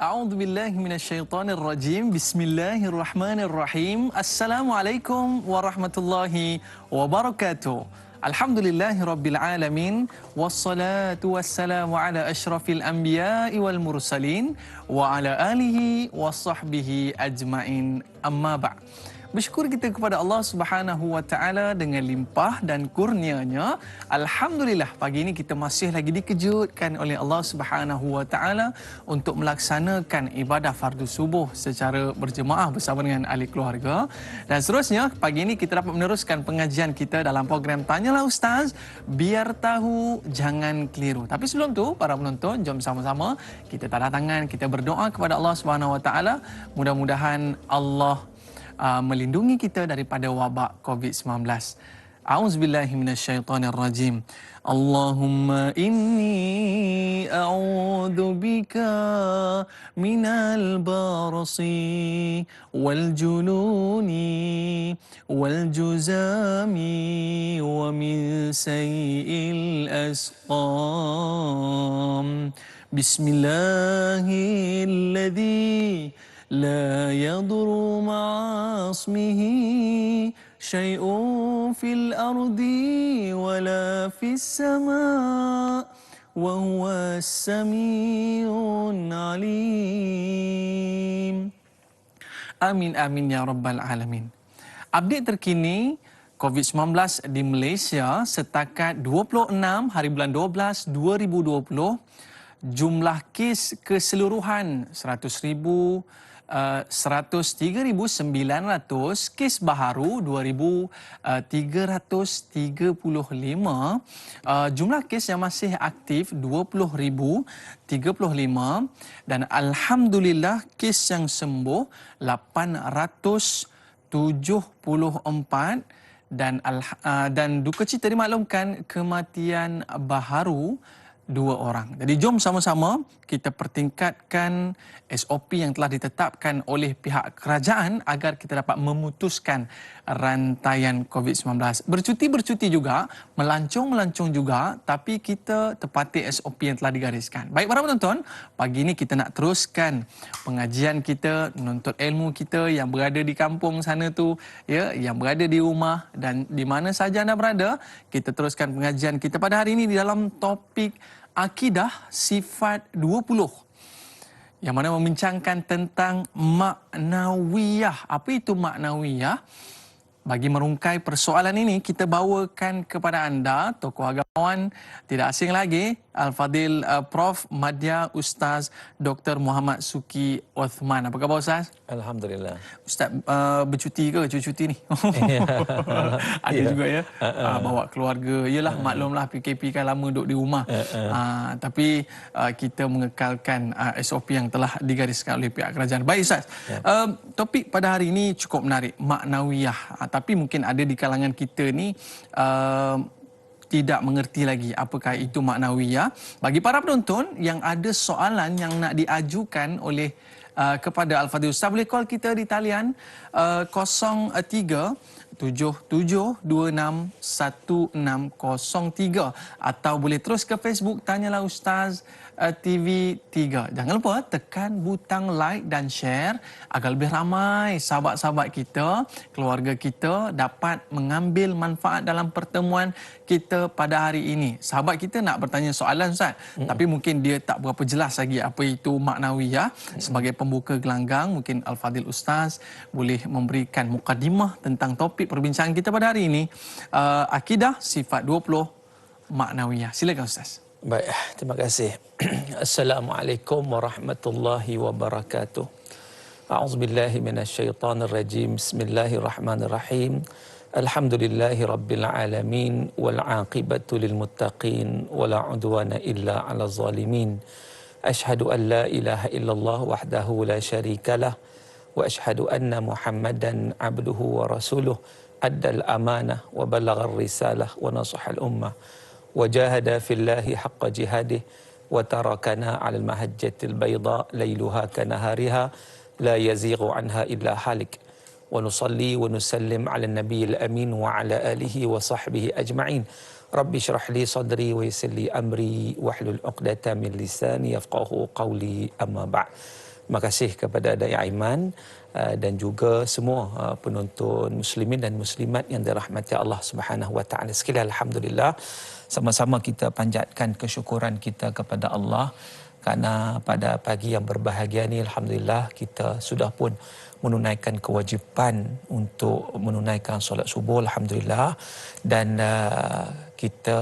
A'udzu billahi minasyaitonir rajim. Bismillahirrahmanirrahim. Assalamualaikum warahmatullahi wabarakatuh. Alhamdulillahirabbil alamin wassalatu wassalamu ala asyrafil anbiya'i wal mursalin wa ala alihi washabbihi ajmain. Amma ba'd. Bersyukur kita kepada Allah Subhanahu wa taala dengan limpah dan kurnianya. Alhamdulillah pagi ini kita masih lagi dikejutkan oleh Allah Subhanahu wa taala untuk melaksanakan ibadah fardu subuh secara berjemaah bersama dengan ahli keluarga. Dan seterusnya pagi ini kita dapat meneruskan pengajian kita dalam program Tanyalah Ustaz, biar tahu jangan keliru. Tapi sebelum tu para penonton, jom sama-sama kita tadah tangan, kita berdoa kepada Allah Subhanahu wa taala, mudah-mudahan Allah melindungi kita daripada wabak COVID-19. A'udzubillahi minasyaitonirrajim. Allahumma inni a'udzubika minal barasi wal jununi wal juzami wa min sayyi'il asqam. Bismillahilladzi لا يضر مع اسمه شيء في الأرض ولا في السماء وهو السميع العليم. Amin amin ya rabbal alamin. Update terkini COVID-19 di Malaysia setakat 26 hari bulan 12 2020, jumlah kes keseluruhan 103,900, kes baharu 2,335, jumlah kes yang masih aktif 20,035 dan alhamdulillah kes yang sembuh 874 dan duka cita dimaklumkan kematian baharu 2 orang. Jadi jom sama-sama kita pertingkatkan SOP yang telah ditetapkan oleh pihak kerajaan agar kita dapat memutuskan rantaian COVID-19. Bercuti juga, melancong juga, tapi kita tepati SOP yang telah digariskan. Baik para penonton, pagi ini kita nak teruskan pengajian kita, menuntut ilmu kita yang berada di kampung sana tu, ya, yang berada di rumah dan di mana saja anda berada. Kita teruskan pengajian kita pada hari ini di dalam topik Akidah sifat 20, yang mana membincangkan tentang maknawiyah. Apa itu maknawiyah? Bagi merungkai persoalan ini, kita bawakan kepada anda tokoh agamawan tidak asing lagi, Al-Fadil Prof. Madya Ustaz Dr. Muhammad Suki Othman. Apa khabar Ustaz? Alhamdulillah. Ustaz bercuti ke cuti ni? Ada juga ya. Bawa keluarga. Yelah, maklumlah PKP kan lama duduk di rumah. Tapi kita mengekalkan SOP yang telah digariskan oleh pihak kerajaan. Baik Ustaz. Topik pada hari ini cukup menarik, maknawiyah. Tapi mungkin ada di kalangan kita ni tidak mengerti lagi apakah itu maknawiyah. Bagi para penonton yang ada soalan yang nak diajukan oleh kepada Al-Fadhil Ustaz, boleh call kita di talian 03-7726-1603 atau boleh terus ke Facebook Tanyalah Ustaz TV3. Jangan lupa tekan butang like dan share agar lebih ramai sahabat-sahabat kita, keluarga kita dapat mengambil manfaat dalam pertemuan kita pada hari ini. Sahabat kita nak bertanya soalan Ustaz, tapi mungkin dia tak berapa jelas lagi apa itu maknawiyah. Sebagai pembuka gelanggang, mungkin Al-Fadhil Ustaz boleh memberikan mukadimah tentang topik perbincangan kita pada hari ini, Akidah sifat 20 maknawiyah. Silakan Ustaz. Baik, terima kasih. Assalamualaikum warahmatullahi wabarakatuh. A'udzubillahi minasyaitonirrajim. Bismillahirrahmanirrahim. Alhamdulillahi rabbil alamin wal 'aqibatu lil muttaqin wala 'udwana illa 'alal zalimin. Asyhadu an la ilaha illallah wahdahu la syarikalah wa asyhadu anna Muhammadan 'abduhu wa rasuluh addal amanah wa balaghar risalah wa nasahal ummah wa jahada fillahi haqqa jihadih wa tarakana 'alal mahajjatil bayda lailuha kanahariha la yazighu anha illa halik wa nusalli wa nusallim 'alan nabiyil amin wa 'ala alihi wa sahbihi ajma'in. Rabbi syrah li sadri wa yassir li amri wahlul 'uqdatam min lisani yafqahu qawli, amma ba'd. Terima kasih kepada Dai Aiman dan juga semua penonton muslimin dan muslimat yang dirahmati Allah Subhanahu wa taala sekalian. Alhamdulillah, sama-sama kita panjatkan kesyukuran kita kepada Allah kerana pada pagi yang berbahagia ni alhamdulillah kita sudah pun menunaikan kewajipan untuk menunaikan solat subuh alhamdulillah, dan kita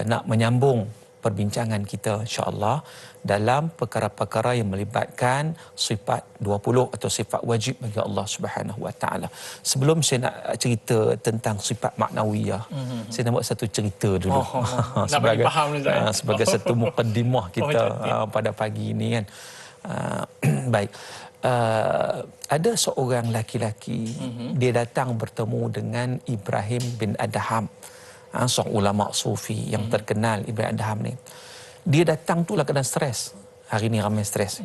nak menyambung perbincangan kita insya-Allah dalam perkara-perkara yang melibatkan sifat 20 atau sifat wajib bagi Allah Subhanahu wa taala. Sebelum saya nak cerita tentang sifat maknawiyah, saya nak buat satu cerita dulu. Sebagai faham sebagai satu mukadimah kita pada pagi ini kan. Baik. Ada seorang laki-laki, dia datang bertemu dengan Ibrahim bin Adham, seorang ulama sufi yang terkenal. Ibrahim Adham ni, dia datang tu dalam keadaan stres. Hari ni ramai stres.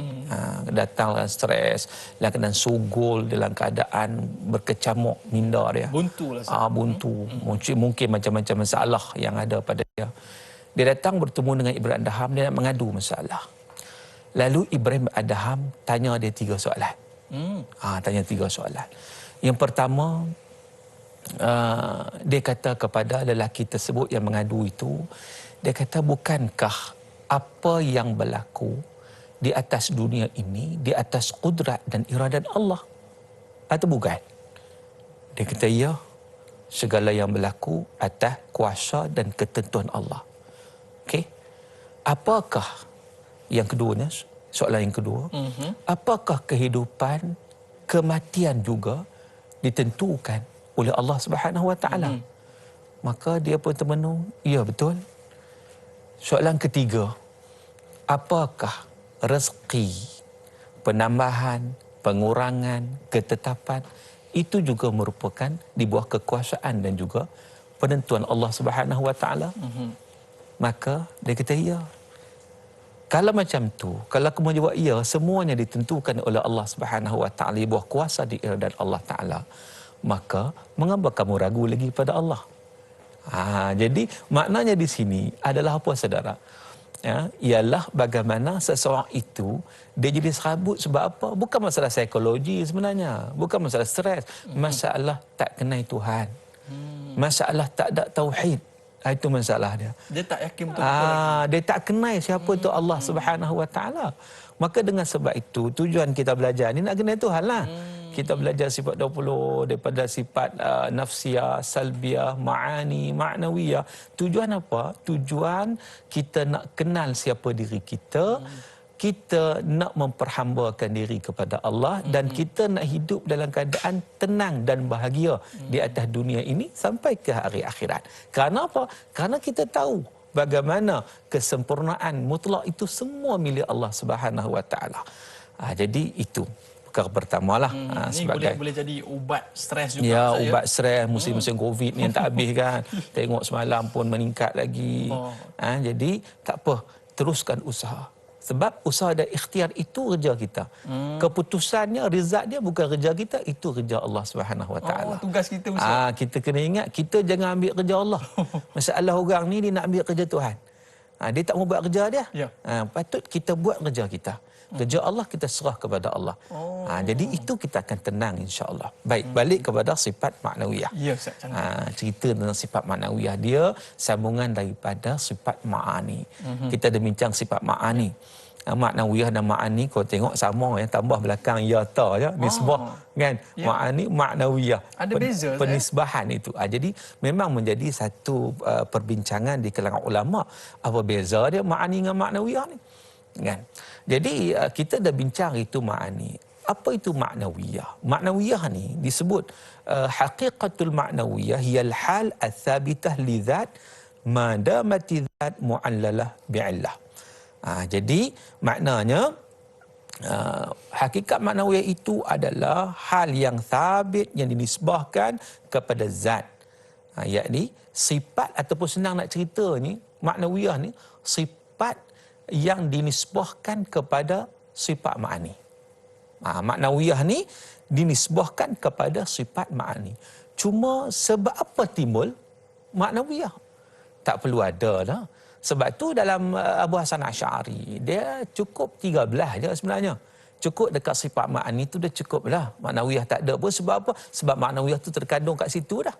Datang dalam stres, dalam keadaan sugul, dalam keadaan berkecamuk minda dia. Buntu lah. Buntu. Mungkin macam-macam masalah yang ada pada dia. Dia datang bertemu dengan Ibrahim Adham, dia nak mengadu masalah. Lalu Ibrahim Adham tanya dia 3 soalan. Tanya 3 soalan. Yang pertama, dia kata kepada lelaki tersebut yang mengadu itu, dia kata, bukankah apa yang berlaku di atas dunia ini di atas kudrat dan iradat Allah? Atau bukan? Dia kata, ya, segala yang berlaku atas kuasa dan ketentuan Allah. Okey. Apakah yang keduanya, soalan yang kedua, apakah kehidupan, kematian juga ditentukan oleh Allah Subhanahu wa taala? Maka dia pun termenung, ya betul. Soalan ketiga, apakah rezeki, penambahan, pengurangan, ketetapan itu juga merupakan di bawah kekuasaan dan juga penentuan Allah Subhanahu wa taala? Maka dia kata, ya. Kalau macam tu, kalau kamu jawab ya, semuanya ditentukan oleh Allah Subhanahu wa taala di bawah kuasa di iradat Allah taala, maka mengapa kamu ragu lagi pada Allah? Jadi maknanya di sini adalah apa, saudara? Ya, ialah bagaimana seseorang itu dia jadi serabut sebab apa? Bukan masalah psikologi sebenarnya, bukan masalah stres, masalah tak kenal Tuhan, masalah tak ada tauhid. Itu masalah dia. Dia tak yakin betul-betul. Dia tak kenal siapa tu Allah Subhanahu wa taala. Maka dengan sebab itu tujuan kita belajar ni nak kenal Tuhan lah. Kita belajar sifat 20 daripada sifat nafsiyah, salbiyah, ma'ani, ma'nawiyah. Tujuan apa? Tujuan kita nak kenal siapa diri kita. Kita nak memperhambakan diri kepada Allah, dan kita nak hidup dalam keadaan tenang dan bahagia di atas dunia ini sampai ke hari akhirat. Kerana apa? Kerana kita tahu bagaimana kesempurnaan mutlak itu semua milik Allah Subhanahu wa taala. Jadi itu perkara pertamalah. Ini boleh jadi ubat stres juga. Ya, ubat stres musim-musim Covid ni yang tak habis kan. Tengok semalam pun meningkat lagi. Jadi tak apa, teruskan usaha. Sebab usaha dan ikhtiar itu kerja kita. Keputusannya, result dia bukan kerja kita, itu kerja Allah Subhanahu wa taala. Tugas kita Ustaz. Kita kena ingat, kita jangan ambil kerja Allah. Masalah orang ni dia nak ambil kerja Tuhan. Dia tak mau buat kerja dia. Ya. Patut kita buat kerja kita. Kerja Allah kita serah kepada Allah. Jadi itu kita akan tenang insya-Allah. Baik, balik kepada sifat maknawiyah. Ya Ustaz. Cerita tentang sifat maknawiyah dia sambungan daripada sifat ma'ani. Kita dah bincang sifat ma'ani. Maknawiyah dan ma'ani kau tengok sama ya, tambah belakang ya ta je, nisbah kan. Ya. Ma'ani maknawiyah. Ada beza penisbahan itu. Jadi memang menjadi satu perbincangan di kalangan ulama, apa beza dia ma'ani dengan maknawiyah ni. Kan? Jadi kita dah bincang itu ma'ani. Apa itu maknawiyah? Maknawiyah ni disebut haqiqatul maknawiyah hiyal hal ats-tsabitah li dzat ma damati dzat mu'allalah bi'illah. Jadi maknanya hakikat maknawiyah itu adalah hal yang sabit yang dinisbahkan kepada zat. Yakni sifat, ataupun senang nak cerita ni, maknawiyah ni sifat yang dinisbahkan kepada sifat ma'ani. Maknawiyah ni dinisbahkan kepada sifat ma'ani. Cuma sebab apa timbul maknawiyah? Tak perlu ada lah. Sebab tu dalam Abu Hasan Asy'ari dia cukup 13 je sebenarnya. Cukup dekat sifat ma'ani tu dah cukup lah. Maknawiyah tak ada pun. Sebab apa? Sebab maknawiyah tu terkandung kat situ dah.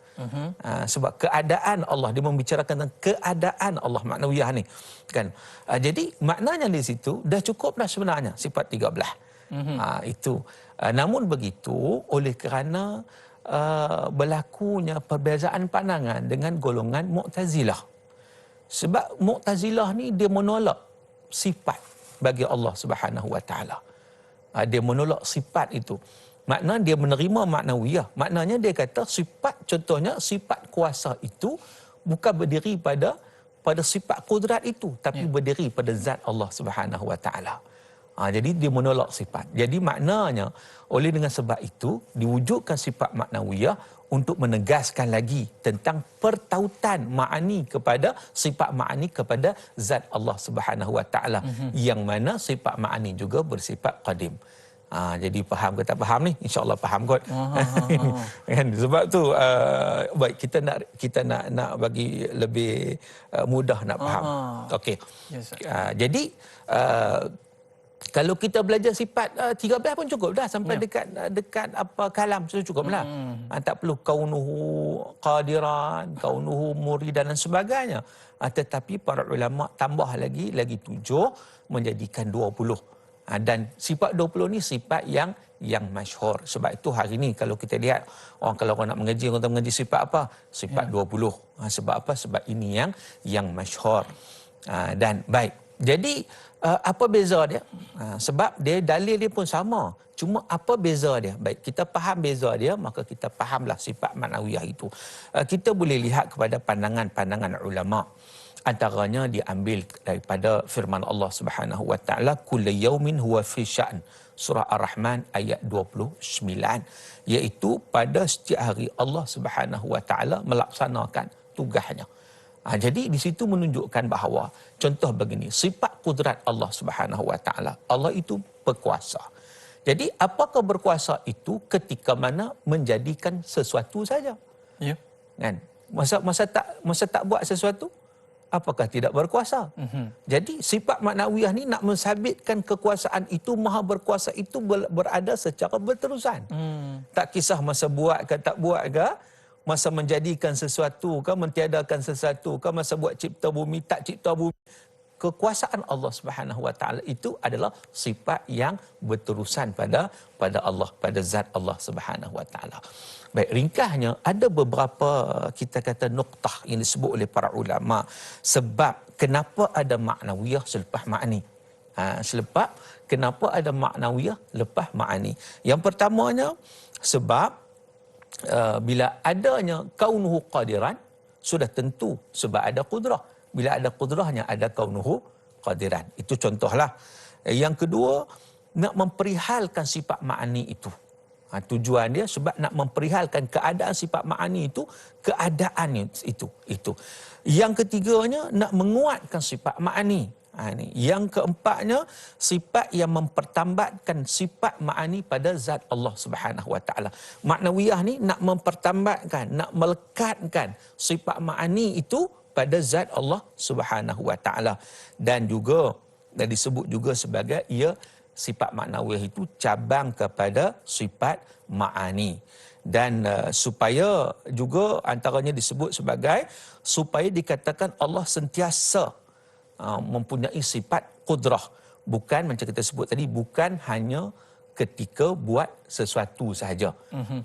Sebab keadaan Allah, dia membicarakan tentang keadaan Allah maknawiyah ni. Kan? Jadi maknanya di situ dah cukup dah sebenarnya sifat 13. Itu. Namun begitu, oleh kerana berlakunya perbezaan pandangan dengan golongan Mu'tazilah. Sebab Mu'tazilah ni dia menolak sifat bagi Allah Subhanahu Wa Taala. Dia menolak sifat itu. Maknanya dia menerima maknawiyah. Maknanya dia kata sifat, contohnya sifat kuasa itu bukan berdiri pada sifat kudrat itu, tapi berdiri pada zat Allah Subhanahu Wa Taala. Jadi dia menolak sifat. Jadi maknanya oleh dengan sebab itu diwujudkan sifat maknawiyah untuk menegaskan lagi tentang pertautan ma'ani kepada sifat ma'ani kepada zat Allah Subhanahu Wa Taala, yang mana sifat ma'ani juga bersifat qadim. Jadi faham ke tak faham ni? InsyaAllah faham kot. Kan? Sebab tu baik, kita nak bagi lebih mudah nak faham. Okey. Yes, Jadi kalau kita belajar sifat 13 pun cukup dah sampai dekat apa kalam sudah cukup lah. Tak perlu kaunuhu qadiran, kaunuhu muridan dan sebagainya. Tetapi para ulama tambah lagi 7 menjadikan 20. Dan sifat 20 ni sifat yang masyhur. Sebab itu hari ni kalau kita lihat kalau orang nak mengaji, orang mengaji sifat apa? Sifat 20. Sebab apa? Sebab ini yang masyhur. Dan baik. Jadi apa beza dia? Sebab dia dalil dia pun sama. Cuma apa beza dia? Baik, kita faham beza dia, maka kita fahamlah sifat maknawiyah itu. Kita boleh lihat kepada pandangan-pandangan ulama. Antaranya diambil daripada firman Allah Subhanahu Wa Taala, kullu yaumin huwa fi sya'n. Surah Ar-Rahman ayat 29, iaitu pada setiap hari Allah Subhanahu Wa Taala melaksanakan tugasnya. Jadi di situ menunjukkan bahawa contoh begini, sifat kudrat Allah Subhanahu Wa Taala. Allah itu berkuasa. Jadi apakah berkuasa itu ketika mana menjadikan sesuatu saja? Ya. Kan? Masa tak buat sesuatu, apakah tidak berkuasa? Jadi sifat maknawiyah ni nak mensabitkan kekuasaan itu, maha berkuasa itu berada secara berterusan. Tak kisah masa buat ke tak buat ke, masa menjadikan sesuatu ke, mentiadakan sesuatu ke, masa buat cipta bumi, tak cipta bumi. Kekuasaan Allah Subhanahu Wa Taala itu adalah sifat yang berterusan pada Allah, pada zat Allah Subhanahu Wa Taala. Baik, ringkasnya ada beberapa kita kata nuktah yang disebut oleh para ulama sebab kenapa ada maknawiyah selepas ma'ani. Sebab kenapa ada maknawiyah lepas ma'ani. Yang pertamanya sebab bila adanya kaunuhu qadiran, sudah tentu sebab ada kudrah. Bila ada kudrahnya ada kaunuhu qadiran. Itu contohlah. Yang kedua, nak memperihalkan sifat ma'ani itu. Tujuan dia sebab nak memperihalkan keadaan sifat ma'ani itu, keadaan itu. Yang ketiganya, nak menguatkan sifat ma'ani. Yang keempatnya, sifat yang mempertambatkan sifat ma'ani pada zat Allah Subhanahu Wa Taala. Maknawiyah ni nak mempertambatkan, nak melekatkan sifat ma'ani itu pada zat Allah Subhanahu Wa Taala. Dan juga disebut juga sebagai sifat maknawiyah itu cabang kepada sifat ma'ani. Dan supaya juga antaranya disebut sebagai supaya dikatakan Allah sentiasa mempunyai sifat kudrah. Bukan macam kita sebut tadi, bukan hanya ketika buat sesuatu sahaja.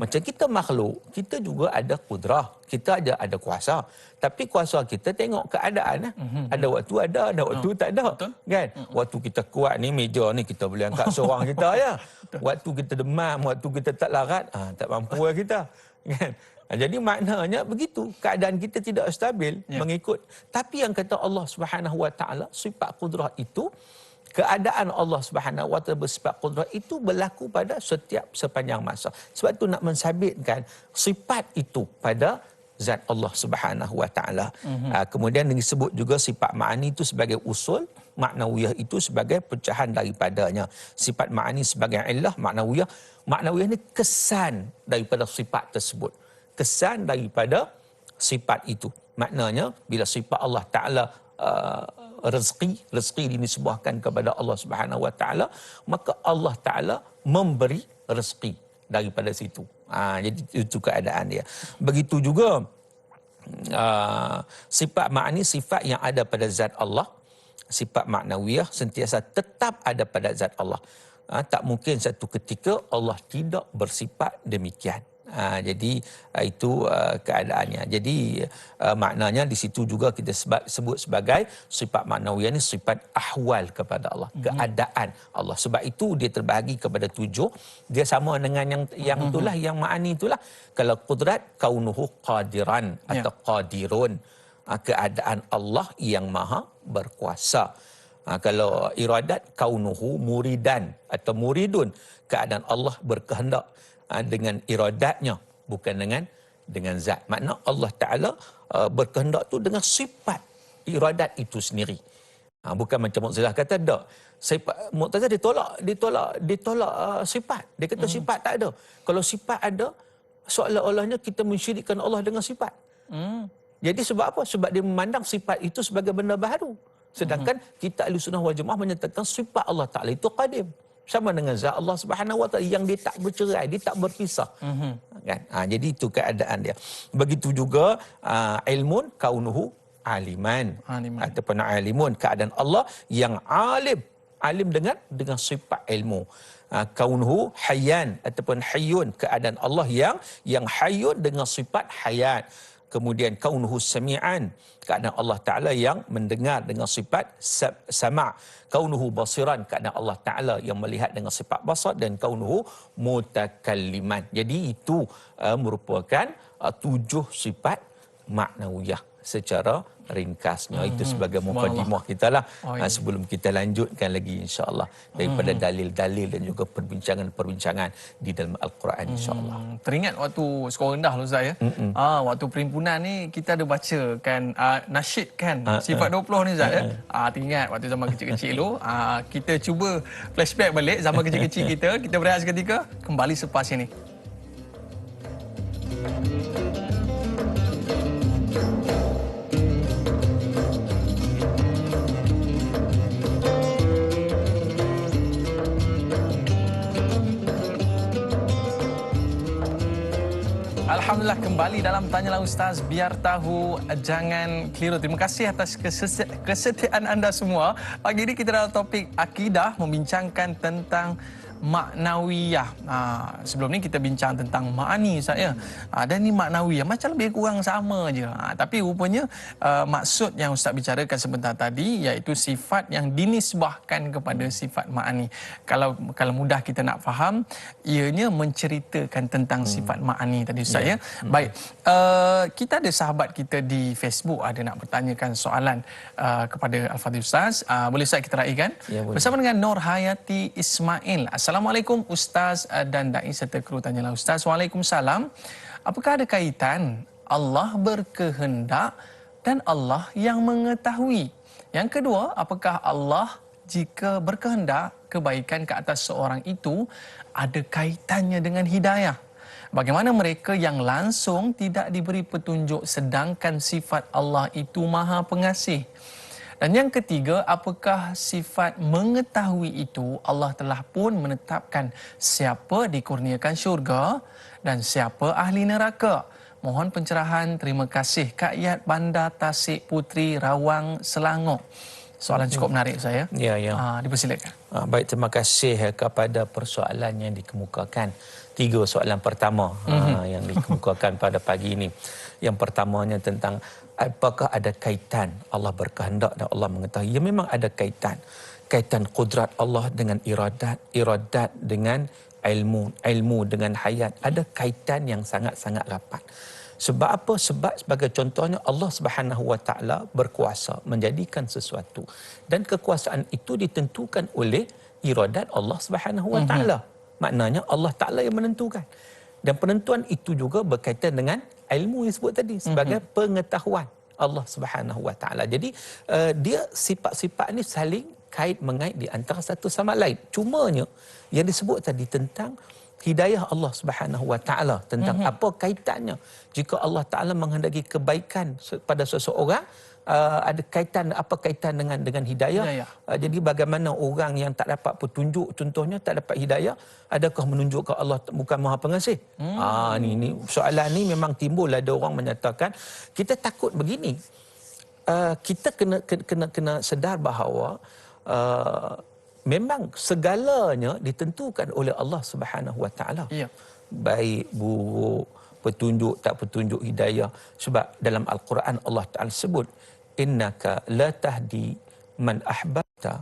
Macam kita makhluk, kita juga ada kudrah, kita ada kuasa. Tapi kuasa kita tengok keadaan. Ada waktu ada waktu tak ada. Betul. Kan? Waktu kita kuat ni, meja ni kita boleh angkat seorang kita ya. Waktu kita demam, waktu kita tak larat, tak mampu lah kita. Kan? Jadi maknanya begitu, keadaan kita tidak stabil mengikut. Tapi yang kata Allah Subhanahu Wa Taala, sifat kudrah itu, keadaan Allah Subhanahu Wa Taala bersifat kudrah itu berlaku pada sepanjang masa. Sebab itu nak mensabitkan sifat itu pada zat Allah Subhanahu Wa Taala. Kemudian disebut juga sifat ma'ani itu sebagai usul, maknawiyah itu sebagai pecahan daripadanya. Sifat ma'ani sebagai illah, maknawiyah ni kesan daripada sifat tersebut. Kesan daripada sifat itu. Maknanya bila sifat Allah Ta'ala rezeki dinisbahkan kepada Allah Subhanahu Wa Taala, maka Allah Taala memberi rezeki daripada situ. Jadi itu keadaan dia. Begitu juga sifat ma'ani, sifat yang ada pada zat Allah, sifat maknawiyah sentiasa tetap ada pada zat Allah. Tak mungkin satu ketika Allah tidak bersifat demikian. Jadi itu keadaannya. Jadi maknanya di situ juga kita sebut sebagai sifat maknawiyah, ni sifat ahwal kepada Allah, keadaan Allah. Sebab itu dia terbahagi kepada 7. Dia sama dengan yang itulah, yang ma'ani itulah. Kalau qudrat, kaunuhu qadiran atau qadirun, keadaan Allah yang maha berkuasa. Kalau iradat, kaunuhu muridan atau muridun, keadaan Allah berkehendak dengan iradatnya, bukan dengan zat. Makna Allah Ta'ala berkehendak tu dengan sifat iradat itu sendiri. Bukan macam Mu'tazilah kata tak. Mu'tazilah ditolak sifat. Dia kata sifat tak ada. Kalau sifat ada, seolah-olahnya kita mensyirikkan Allah dengan sifat. Jadi sebab apa? Sebab dia memandang sifat itu sebagai benda baru. Sedangkan kita Ahlussunnah wal Jamaah menyatakan sifat Allah Ta'ala itu qadim. Sama dengan zat Allah Subhanahu Wa Taala yang dia tak bercerai, dia tak berpisah. Kan? Jadi itu keadaan dia. Begitu juga ilmun kaunuhu aliman. Ataupun alimun, keadaan Allah yang alim dengan sifat ilmu. Kaunuhu hayyan ataupun hayyun, keadaan Allah yang hayyun dengan sifat hayat. Kemudian kaunuhu sami'an, keadaan Allah Ta'ala yang mendengar dengan sifat sama'. Kaunuhu basiran, keadaan Allah Ta'ala yang melihat dengan sifat basar. Dan kaunuhu mutakalliman. Jadi itu merupakan 7 sifat maknawiyah secara ringkasnya. Itu sebagai mukadimah kita lah. Sebelum kita lanjutkan lagi insya-Allah daripada dalil-dalil dan juga perbincangan-perbincangan di dalam Al-Quran insya-Allah. Teringat waktu sekolah rendah Ustaz ya. Waktu perimpunan ni kita ada baca kan nasyid kan sifat 20 ni Ustaz ya. Teringat waktu zaman kecil-kecil dulu, kita cuba flashback balik zaman kecil-kecil kita berehat seketika, kembali selepas ini. Alhamdulillah, kembali dalam Tanyalah Ustaz, biar tahu jangan keliru. Terima kasih atas kesetiaan anda semua. Pagi ini kita dalam topik akidah, membincangkan tentang maknawiyah. Sebelum ni kita bincang tentang ma'ani Ustaz ya. Dan ni maknawiyah macam lebih kurang sama je. Tapi rupanya maksud yang Ustaz bicarakan sebentar tadi iaitu sifat yang dinisbahkan kepada sifat ma'ani. Kalau mudah kita nak faham, ianya menceritakan tentang sifat ma'ani tadi Ustaz ya. Baik. Kita ada sahabat kita di Facebook ada nak bertanyakan soalan kepada Al-Fadhil Ustaz. Boleh Ustaz kita raikan? Ya, bersama dengan Nur Hayati Ismail. Assalamualaikum Ustaz dan Da'i serta kru Tanyalah Ustaz. Waalaikumsalam. Apakah ada kaitan Allah berkehendak dan Allah yang mengetahui? Yang kedua, apakah Allah jika berkehendak kebaikan ke atas seorang itu ada kaitannya dengan hidayah? Bagaimana mereka yang langsung tidak diberi petunjuk sedangkan sifat Allah itu Maha Pengasih? Dan yang ketiga, apakah sifat mengetahui itu Allah telah pun menetapkan siapa dikurniakan syurga dan siapa ahli neraka? Mohon pencerahan. Terima kasih. Kak Yat Bandar Tasik Putri Rawang Selangor. Soalan cukup menarik saya. Ya. Dipersilakan. Baik, terima kasih kepada persoalan yang dikemukakan. 3 soalan pertama yang dikemukakan pada pagi ini. Yang pertamanya tentang apakah ada kaitan Allah berkehendak dan Allah mengetahui? Ya, memang ada kaitan. Kaitan kudrat Allah dengan iradat dengan ilmu dengan hayat. Ada kaitan yang sangat-sangat rapat. Sebab apa? Sebab sebagai contohnya Allah Subhanahu Wa Taala berkuasa menjadikan sesuatu dan kekuasaan itu ditentukan oleh iradat Allah Subhanahu Wa Taala. Maknanya Allah Taala yang menentukan. Dan penentuan itu juga berkaitan dengan ilmu yang disebut tadi sebagai pengetahuan Allah Subhanahu Wa Taala. Jadi dia sifat-sifat ni saling mengait di antara satu sama lain. Cumanya yang disebut tadi tentang hidayah Allah Subhanahu Wa Taala, tentang apa kaitannya jika Allah Taala menghendaki kebaikan pada seseorang, ada kaitan, apa kaitan dengan hidayah? Hidayah. Jadi bagaimana orang yang tak dapat petunjuk, contohnya tak dapat hidayah, adakah menunjukkan Allah bukan Maha Pengasih? Ni soalan ni memang timbul, ada orang menyatakan. Kita takut begini. Kita kena sedar bahawa memang segalanya ditentukan oleh Allah Subhanahu Wa Taala. Ya. Baik buruk, petunjuk tak petunjuk, hidayah. Sebab dalam Al-Quran Allah Taala sebut, innaka la tahdi man ahbabta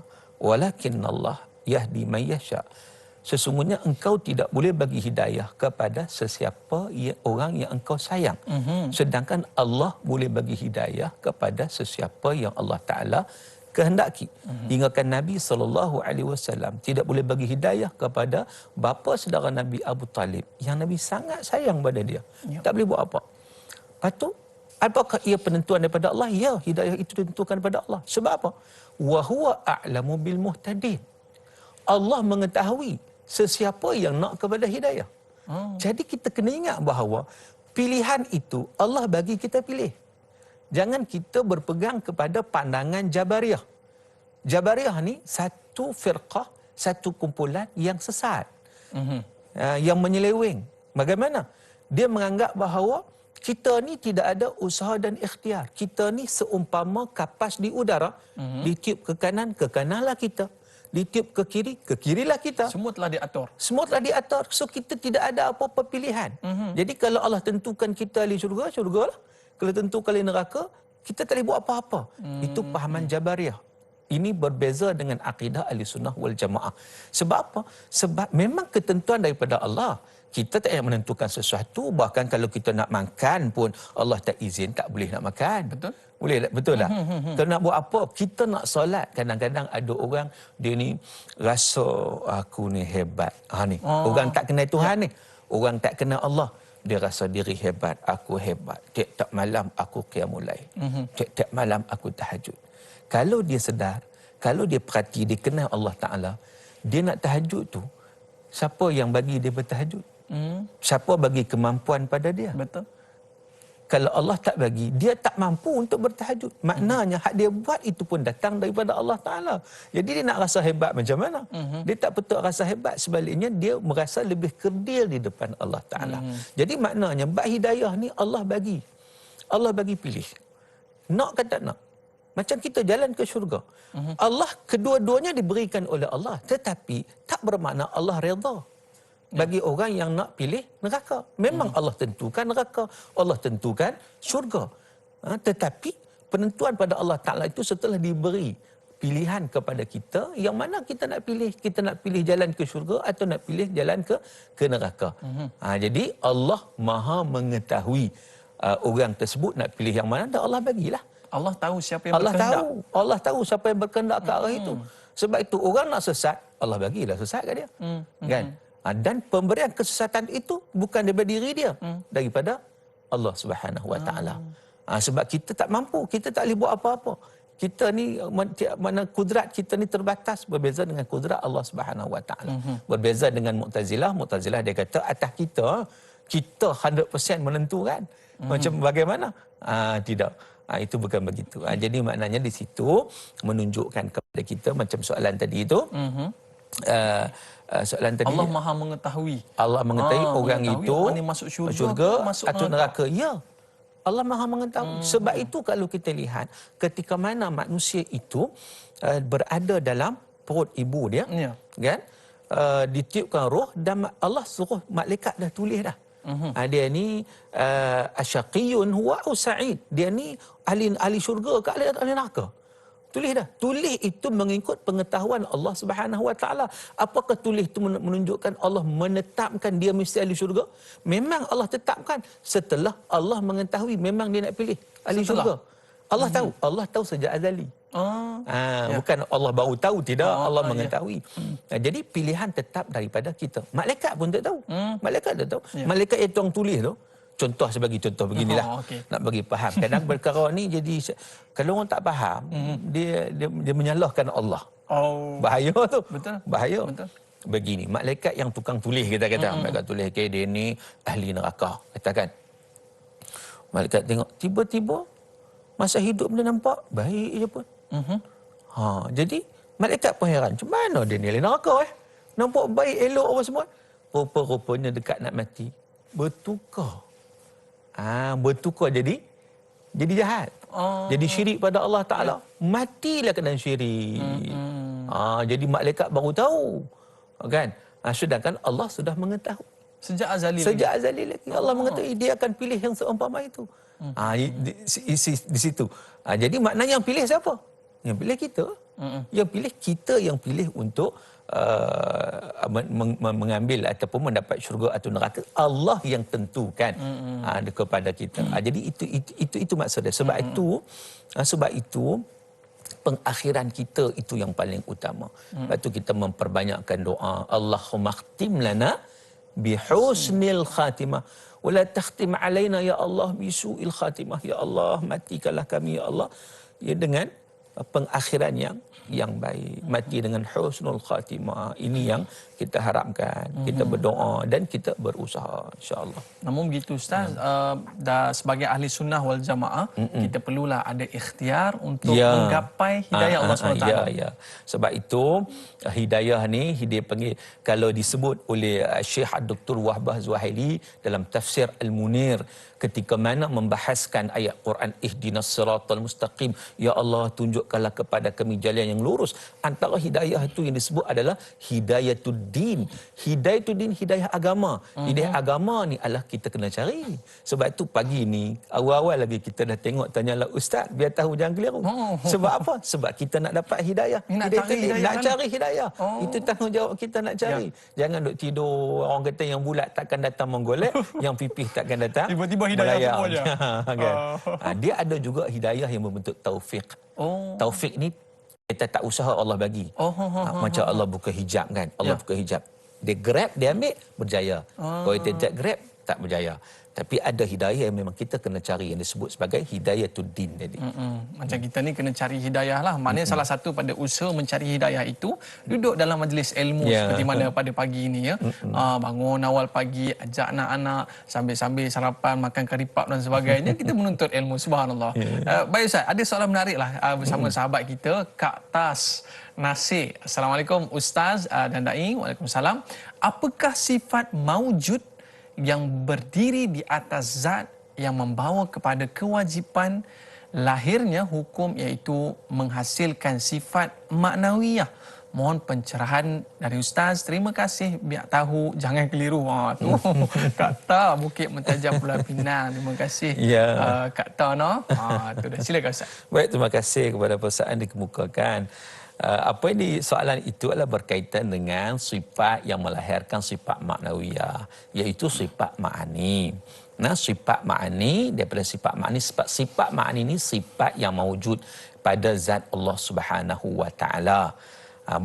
walakin Allah yahdi man yasha. Sesungguhnya engkau tidak boleh bagi hidayah kepada sesiapa orang yang engkau sayang. Sedangkan Allah boleh bagi hidayah kepada sesiapa yang Allah Ta'ala kehendaki. Hinggakan Nabi SAW tidak boleh bagi hidayah kepada bapa saudara Nabi Abu Talib yang Nabi sangat sayang pada dia. Ya. Tak boleh buat apa. Lepas tu, apakah ia penentuan daripada Allah? Ya, hidayah itu ditentukan daripada Allah. Sebab apa? Wa huwa a'lamu bil muhtadin. Allah mengetahui sesiapa yang nak kepada hidayah. Jadi kita kena ingat bahawa pilihan itu Allah bagi kita pilih. Jangan kita berpegang kepada pandangan Jabariyah. Jabariyah ni satu firqah, satu kumpulan yang sesat. Yang menyeleweng. Bagaimana? Dia menganggap bahawa kita ni tidak ada usaha dan ikhtiar. Kita ni seumpama kapas di udara, ditiup ke kanan, ke kananlah kita. Ditiup ke kirilah kita. Semua telah diatur. Semua telah diatur. So kita tidak ada apa-apa pilihan. Jadi kalau Allah tentukan kita ahli syurga, syurgalah. Kalau tentukan ahli neraka, kita tak boleh buat apa-apa. Itu pahaman Jabariyah. Ini berbeza dengan akidah ahli sunnah wal jamaah. Sebab apa? Sebab memang ketentuan daripada Allah. Kita tak payah menentukan sesuatu. Bahkan kalau kita nak makan pun Allah tak izin, tak boleh nak makan. Betul. Boleh tak? Betul tak? Kalau nak buat apa? Kita nak solat. Kadang-kadang ada orang, dia ni rasa aku ni hebat. Ni. Orang tak kenal Tuhan ni. Orang tak kenal Allah. Dia rasa diri hebat. Aku hebat. Tiap-tiap malam aku qiyamul lail. Tiap-tiap malam aku tahajud. Kalau dia sedar, kalau dia perhati, dia kenal Allah Ta'ala, dia nak tahajud tu, siapa yang bagi dia bertahajud? Siapa bagi kemampuan pada dia? Betul. Kalau Allah tak bagi, dia tak mampu untuk bertahajud. Maknanya hak dia buat itu pun datang daripada Allah Ta'ala. Jadi dia nak rasa hebat macam mana? Dia tak betul rasa hebat. Sebaliknya dia merasa lebih kerdil di depan Allah Ta'ala. Jadi maknanya bab hidayah ni Allah bagi. Allah bagi pilih. Nak ke tak nak? Macam kita jalan ke syurga. Allah kedua-duanya diberikan oleh Allah. Tetapi tak bermakna Allah redha bagi orang yang nak pilih neraka. Memang Allah tentukan neraka. Allah tentukan syurga. Tetapi penentuan pada Allah Ta'ala itu setelah diberi pilihan kepada kita, yang mana kita nak pilih. Kita nak pilih jalan ke syurga atau nak pilih jalan ke neraka. Jadi Allah Maha mengetahui orang tersebut nak pilih yang mana, dan Allah bagilah. Allah tahu siapa yang berkehendak. Allah tahu siapa yang berkehendak ke arah itu. Sebab itu orang nak sesat, Allah bagilah sesat ke dia. Kan? Dan pemberian kesesatan itu bukan daripada diri dia, daripada Allah Subhanahu Wa Taala. Sebab kita tak mampu, kita tak boleh buat apa-apa. Kita ni mana kudrat kita ni terbatas, berbeza dengan kudrat Allah Subhanahu Wa Taala. Berbeza dengan Mu'tazilah. Mu'tazilah dia kata atas kita 100% menentukan. Macam bagaimana? Tidak. Itu bukan begitu. Jadi maknanya di situ menunjukkan kepada kita macam soalan tadi itu. Soalan tadi, Allah Maha mengetahui. Allah mengetahui orang itu orang ni masuk syurga masuk atau neraka. Ya. Allah Maha mengetahui. Sebab itu kalau kita lihat ketika mana manusia itu berada dalam perut ibu dia, kan? Ditiupkan roh dan Allah suruh malaikat dah tulis dah. Dia ni asyaqiyun huwa au sa'id. Dia ni ahli syurga ke ahli neraka. Tulis dah. Tulis itu mengikut pengetahuan Allah Subhanahu Wa Taala. Apakah tulis itu menunjukkan Allah menetapkan dia mesti ahli syurga? Memang Allah tetapkan setelah Allah mengetahui memang dia nak pilih ahli syurga. Allah tahu. Allah tahu sejak azali. Bukan Allah baru tahu, tidak. Allah mengetahui. Jadi pilihan tetap daripada kita. Malaikat pun tak tahu. Malaikat tak tahu. Malaikat yang tuang tulis tu, contoh sebagai contoh beginilah. Nak bagi faham. Kadang perkara ni jadi, kalau orang tak faham, dia menyalahkan Allah. Bahaya tu. Betul. Bahaya. Betul. Begini, malaikat yang tukang tulis, kita kata. Malaikat tulis, okay, dia ni ahli neraka. Katakan. Malaikat tengok, tiba-tiba Masa hidup dia nampak baik je pun. Jadi malaikat pun heran, macam mana dia ni ahli neraka nampak baik elok apa semua. Rupa-rupanya dekat nak mati bertukar. Bertukar jadi jahat. Jadi syirik pada Allah Taala. Matilah kena syirik. Jadi malaikat baru tahu. Kan? Sedangkan Allah sudah mengetahui. Sejak azali lagi. Allah mengetahui dia akan pilih yang seumpama itu. Di situ. Jadi maknanya yang pilih siapa? Yang pilih kita. Yang pilih kita yang pilih untuk mengambil ataupun mendapat syurga atau neraka. Allah yang tentukan kepada kita. Jadi itu maksudnya. Sebab itu pengakhiran kita itu yang paling utama. Sebab itu kita memperbanyakkan doa. Allahumma khtim lana bihusnil khatimah. Wala takhtim alaina ya Allah bisu'il khatimah. Ya Allah, matikanlah kami ya Allah dengan pengakhiran yang baik. Mati dengan husnul khatimah. Ini yang kita harapkan. Kita berdoa dan kita berusaha, insya-Allah. Namun begitu Ustaz, sebagai ahli sunnah wal jamaah, kita perlulah ada ikhtiar untuk menggapai hidayah Allah SWT. Ya. Sebab itu hidayah ni panggil, kalau disebut oleh Syekh Dr. Wahbah Zuhaili dalam tafsir Al-Munir, ketika mana membahaskan ayat Quran ihdinas siratal mustaqim, ya Allah tunjukkanlah kepada kami jalan yang lurus. Antara hidayah itu yang disebut adalah hidayatuddin. Hidayatuddin, hidayah agama. Hidayah agama ni adalah kita kena cari. Sebab tu pagi ni awal-awal lagi kita dah tengok, tanyalah ustaz biar tahu jangan keliru. Sebab apa? Sebab kita nak dapat hidayah. Nak cari hidayah. Itu tanggungjawab kita nak cari. Jangan duk tidur, orang kata yang bulat takkan datang menggolek, yang pipih takkan datang. Tiba-tiba hidayah semua je. Kan? Dia ada juga hidayah yang berbentuk taufik. Taufik ni kita tak usaha Allah bagi. Macam Allah buka hijab kan. Allah buka hijab. Dia grab, dia ambil, berjaya. Kalau dia tak grab, tak berjaya. Tapi ada hidayah yang memang kita kena cari, yang disebut sebagai hidayatuddin tadi. Macam kita ni kena cari hidayah lah. Maknanya salah satu pada usaha mencari hidayah itu duduk dalam majlis ilmu seperti mana pada pagi ini ya. Bangun awal pagi, ajak anak-anak, sambil-sambil sarapan, makan karipap dan sebagainya, kita menuntut ilmu. Subhanallah. Baik Ustaz, ada soalan menarik lah bersama sahabat kita, Kak Tas Nasir. Assalamualaikum Ustaz dan Da'i. Waalaikumsalam. Apakah sifat maujud yang berdiri di atas zat yang membawa kepada kewajipan lahirnya hukum, iaitu menghasilkan sifat maknawiyah? Mohon pencerahan dari Ustaz. Terima kasih. Biar tahu, jangan keliru. Tu kata Bukit Mentajam Pulau Pinang. Terima kasih. Kak Ta no. Tu dah. Silakan Ustaz. Baik, terima kasih kepada persoalan dikemukakan. Apa ini soalan itu adalah berkaitan dengan sifat yang melahirkan sifat maknawiyah, iaitu sifat ma'ani. Nah, sifat ma'ani, daripada sifat ma'ani, sifat ma'ani ini sifat yang mawujud pada zat Allah Subhanahu wa taala.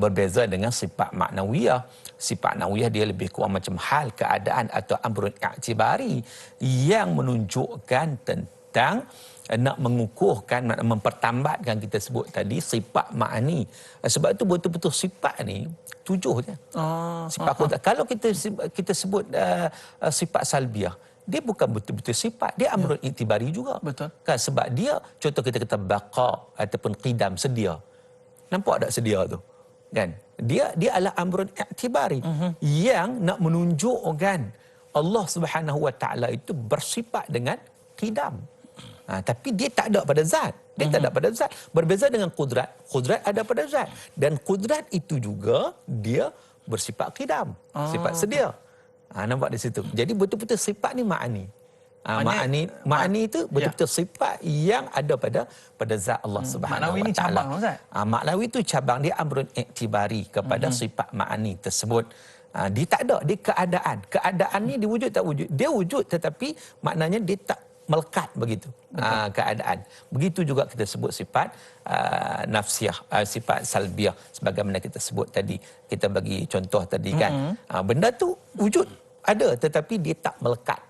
Berbeza dengan sifat maknawiyah. Sifat maknawiyah dia lebih kurang macam hal, keadaan atau amrun i'tibari yang menunjukkan tentang nak mengukuhkan, nak mempertambatkan, kita sebut tadi sifat ma'ani. Sebab itu betul-betul sifat ni 7 je. Sifat kodrat. Kalau kita sebut sifat salbiah, dia bukan betul-betul sifat, dia amrun i'tibari juga. Betul. Kan, sebab dia, contoh kita kata baqa ataupun qidam, sedia. Nampak tak sedia tu? Kan? Dia adalah amrun i'tibari yang nak menunjukkan Allah Subhanahu wa taala itu bersifat dengan qidam. Tapi dia tak ada pada zat. Dia tak ada pada zat. Berbeza dengan kudrat. Kudrat ada pada zat. Dan kudrat itu juga dia bersifat qidam. Sifat sedia. Nampak di situ. Jadi betul-betul sifat ni ma'ani. Ma'ani itu betul-betul sifat yang ada pada zat Allah Subhanahu Maknawi wa ni taala. cabang Ustaz. Maknawi itu cabang, dia amrun i'tibari kepada sifat ma'ani tersebut. Dia tak ada, dia keadaan. Keadaan ni dia wujud tak wujud. Dia wujud tetapi maknanya dia tak melekat begitu. Keadaan. Begitu juga kita sebut sifat nafsiyah, sifat salbiah sebagaimana kita sebut tadi. Kita bagi contoh tadi kan. Benda tu wujud ada tetapi dia tak melekat.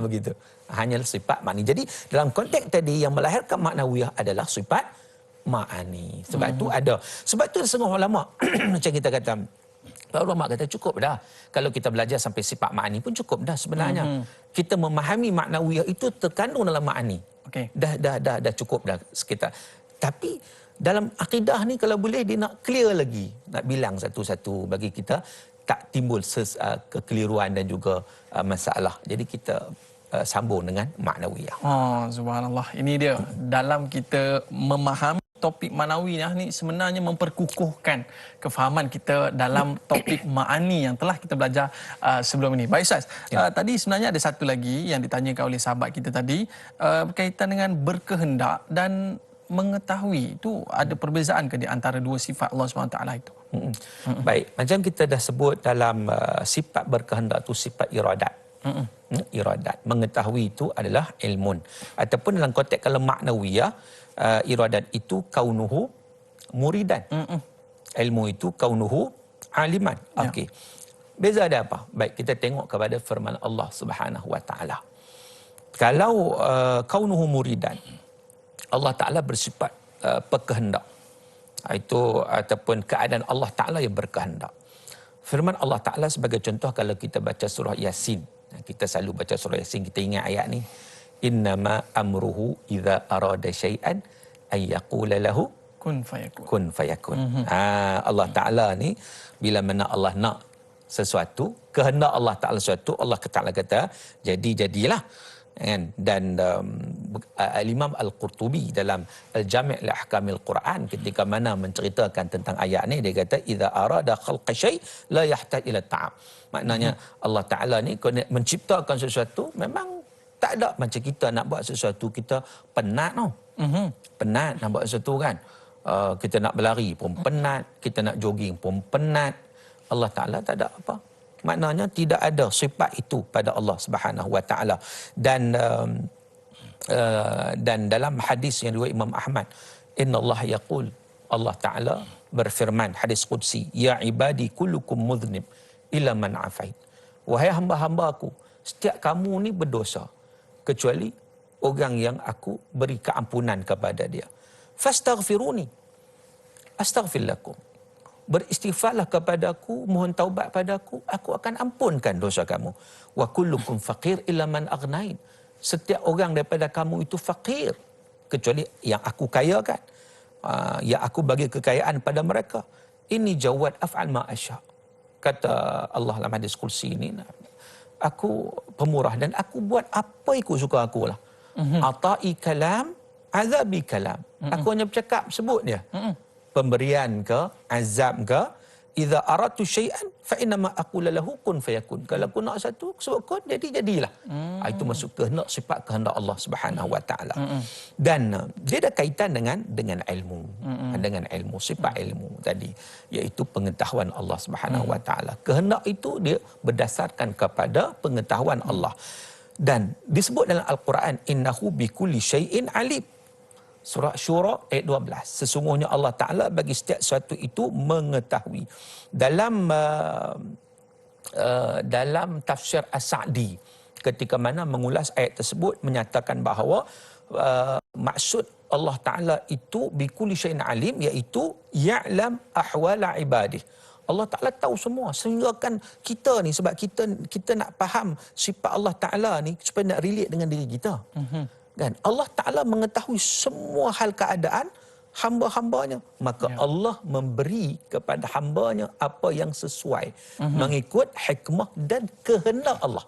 Begitu. Hanyalah sifat ma'ani. Jadi dalam konteks tadi yang melahirkan maknawiyah adalah sifat ma'ani. Sebab itu ada. Sebab itu setengah ulama macam kita kata, para ulama kata cukup dah. Kalau kita belajar sampai sifat ma'ani pun cukup dah sebenarnya. Kita memahami maknawiyah itu terkandung dalam ma'ani. Okey. Dah cukup dah sekitar. Tapi dalam akidah ni kalau boleh dia nak clear lagi, nak bilang satu-satu bagi kita tak timbul kekeliruan dan juga masalah. Jadi kita sambung dengan maknawiyah. Oh, subhanallah. Ini dia. Dalam kita memahami topik manawi ni sebenarnya memperkukuhkan kefahaman kita dalam topik ma'ani yang telah kita belajar sebelum ini. Baik Ustaz, tadi sebenarnya ada satu lagi yang ditanyakan oleh sahabat kita tadi berkaitan dengan berkehendak dan mengetahui. Itu ada perbezaan ke di antara dua sifat Allah SWT itu? Baik, macam kita dah sebut dalam sifat berkehendak itu sifat iradat. Iradat, mengetahui itu adalah ilmun, ataupun dalam konteks kalau maknawiyah, iradat itu kaunuhu muridan, ilmu itu kaunuhu aliman. Okey, beza ada apa? Baik, kita tengok kepada firman Allah Subhanahu wa taala. Kalau kaunuhu muridan, Allah taala bersifat berkehendak, itu ataupun keadaan Allah taala yang berkehendak. Firman Allah taala sebagai contoh, kalau kita baca surah Yasin, kita selalu baca surah Yasin, kita ingat ayat ni, innama amruhu idza arada syai'an ay yaqula lahu kun fayakun. Kun fayakun. Allah Taala ni bila mana Allah nak sesuatu, kehendak Allah Taala sesuatu, Allah Taala kata jadilah. Kan? Dan Imam Al-Qurtubi dalam Al-Jami' li Ahkamil Quran ketika mana menceritakan tentang ayat ni, dia kata idza arada khalqa syai' la yahtaj ila ta'ab. Maknanya Allah Taala ni menciptakan sesuatu memang tak ada macam kita nak buat sesuatu kita penat tau. Penat nak buat sesuatu kan. Kita nak berlari pun penat, kita nak jogging pun penat. Allah Taala tak ada apa. Maknanya tidak ada sifat itu pada Allah Subhanahu wa taala. Dan dalam hadis yang riwayat Imam Ahmad, innallaha yaqul, Allah Taala berfirman hadis qudsi, ya ibadi kullukum mudhnib illa man afait. Wahai hamba-hamba aku, setiap kamu ni berdosa kecuali orang yang aku beri keampunan kepada dia. Fastaghfiruni astaghfir lakum. Beristighfarlah kepadaku, mohon taubat padaku, aku akan ampunkan dosa kamu. Wa kullukum faqir illa man aghnait. Setiap orang daripada kamu itu fakir kecuali yang aku kayakan. Yang aku bagi kekayaan pada mereka. Ini jawad af'al ma asya. Kata Allah dalam hadis kursi ini, aku pemurah dan aku buat apa ikut suka aku lah. Ata'i kalam, azabi kalam. Aku hanya bercakap, sebut dia. Pemberian ke, azab ke, idza aradtu syai'an fa innama aqulu lahu kun fayakun. Kalau aku nak satu, sebut kun, jadilah. Itu masuk kehendak, sifat kehendak Allah Subhanahu wa taala. Dan dia ada kaitan dengan ilmu. Dengan ilmu, sifat ilmu tadi, iaitu pengetahuan Allah Subhanahu wa taala. Kehendak itu dia berdasarkan kepada pengetahuan Allah. Dan disebut dalam Al-Quran, innahu bikulli syai'in alim. Surah Syura ayat 12. Sesungguhnya Allah Ta'ala bagi setiap sesuatu itu mengetahui. Dalam tafsir As-Sa'di, ketika mana mengulas ayat tersebut, menyatakan bahawa maksud Allah Ta'ala itu bikulli syai'in alim, iaitu ya'lam ahwala ibadih. Allah Ta'ala tahu semua. Sehingga kan kita ni, sebab kita nak faham sifat Allah Ta'ala ni supaya nak relate dengan diri kita. Kan? Allah Ta'ala mengetahui semua hal keadaan hamba-hambanya. Maka Allah memberi kepada hambanya apa yang sesuai. Mengikut hikmah dan kehendak Allah.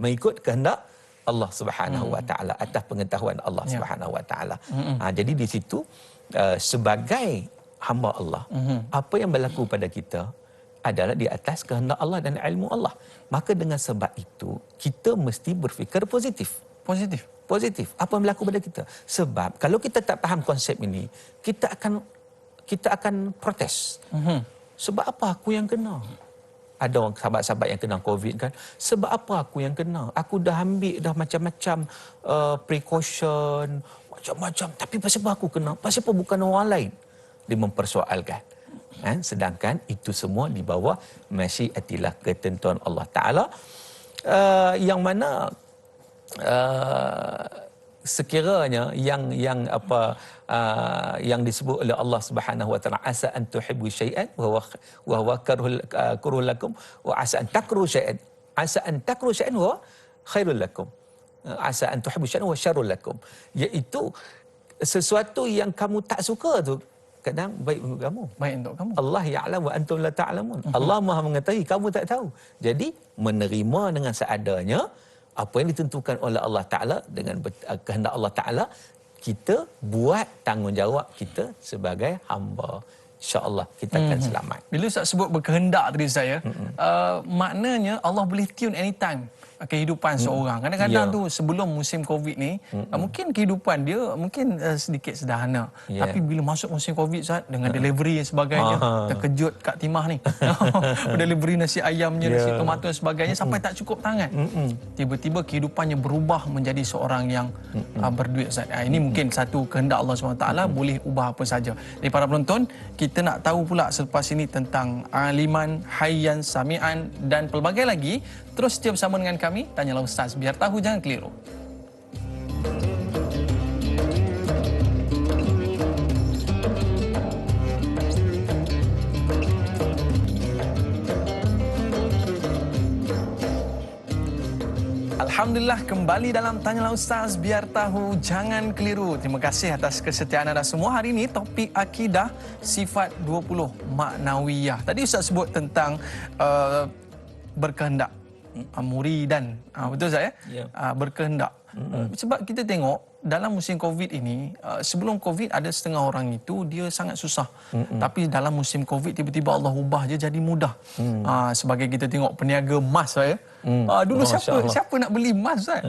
Mengikut kehendak Allah Subhanahu wa taala, atas pengetahuan Allah Subhanahu wa taala. Jadi di situ sebagai hamba Allah, apa yang berlaku pada kita adalah di atas kehendak Allah dan ilmu Allah. Maka dengan sebab itu kita mesti berfikir positif. Positif. Apa yang berlaku pada kita? Sebab kalau kita tak faham konsep ini, kita akan protes. Sebab apa aku yang kena? Ada orang sahabat-sahabat yang kena COVID kan. Sebab apa aku yang kena? Aku dah ambil dah macam-macam precaution, macam-macam. Tapi pasal apa aku kena? Pasal apa bukan orang lain? Dia mempersoalkan. Sedangkan itu semua di bawah masyiatillah, ketentuan Allah Ta'ala, yang mana sekiranya yang yang disebut oleh Allah Subhanahu wa taala, asa an tuhibbu syai'an wa huwa kurhul lakum, wa asa an takruhu syai'an wa khairul lakum. asa an tuhibbu syai'an wa syarrul lakum, iaitu sesuatu yang kamu tak suka tu kadang baik untuk kamu. Baik untuk kamu. Allah ya'lam wa antum la ta'lamun. Allah Maha mengetahui, kamu tak tahu. Jadi menerima dengan seadanya apa yang ditentukan oleh Allah Taala dengan kehendak Allah Taala, kita buat tanggungjawab kita sebagai hamba. InsyaAllah kita akan selamat. Bila Ustaz sebut berkehendak tadi saya, maknanya Allah boleh tune anytime kehidupan seorang. Kadang-kadang tu sebelum musim Covid ni, mungkin kehidupan dia mungkin sedikit sederhana. Tapi bila masuk musim Covid, Ustaz, dengan delivery dan sebagainya, terkejut Kak Timah ni. Delivery nasi ayamnya, nasi tomato dan sebagainya sampai tak cukup tangan. Tiba-tiba kehidupannya berubah menjadi seorang yang berduit, Ustaz. Ini mungkin satu kehendak Allah SWT, boleh ubah apa saja. Jadi para penonton, kita nak tahu pula selepas ini tentang aliman, hayyan, sami'an dan pelbagai lagi. Terus setia bersama dengan kami, Tanyalah Ustaz, biar tahu jangan keliru. Alhamdulillah, kembali dalam Tanyalah Ustaz, biar tahu jangan keliru. Terima kasih atas kesetiaan anda semua. Hari ini topik akidah sifat 20 maknawiyah. Tadi Ustaz sebut tentang berkehendak, muridan. Betul saya? Berkehendak. Sebab kita tengok dalam musim Covid ini, sebelum Covid ada setengah orang itu dia sangat susah. Tapi dalam musim Covid tiba-tiba Allah ubah je jadi mudah. Sebagai kita tengok peniaga emas saya. Dulu siapa nak beli emas, Ustaz?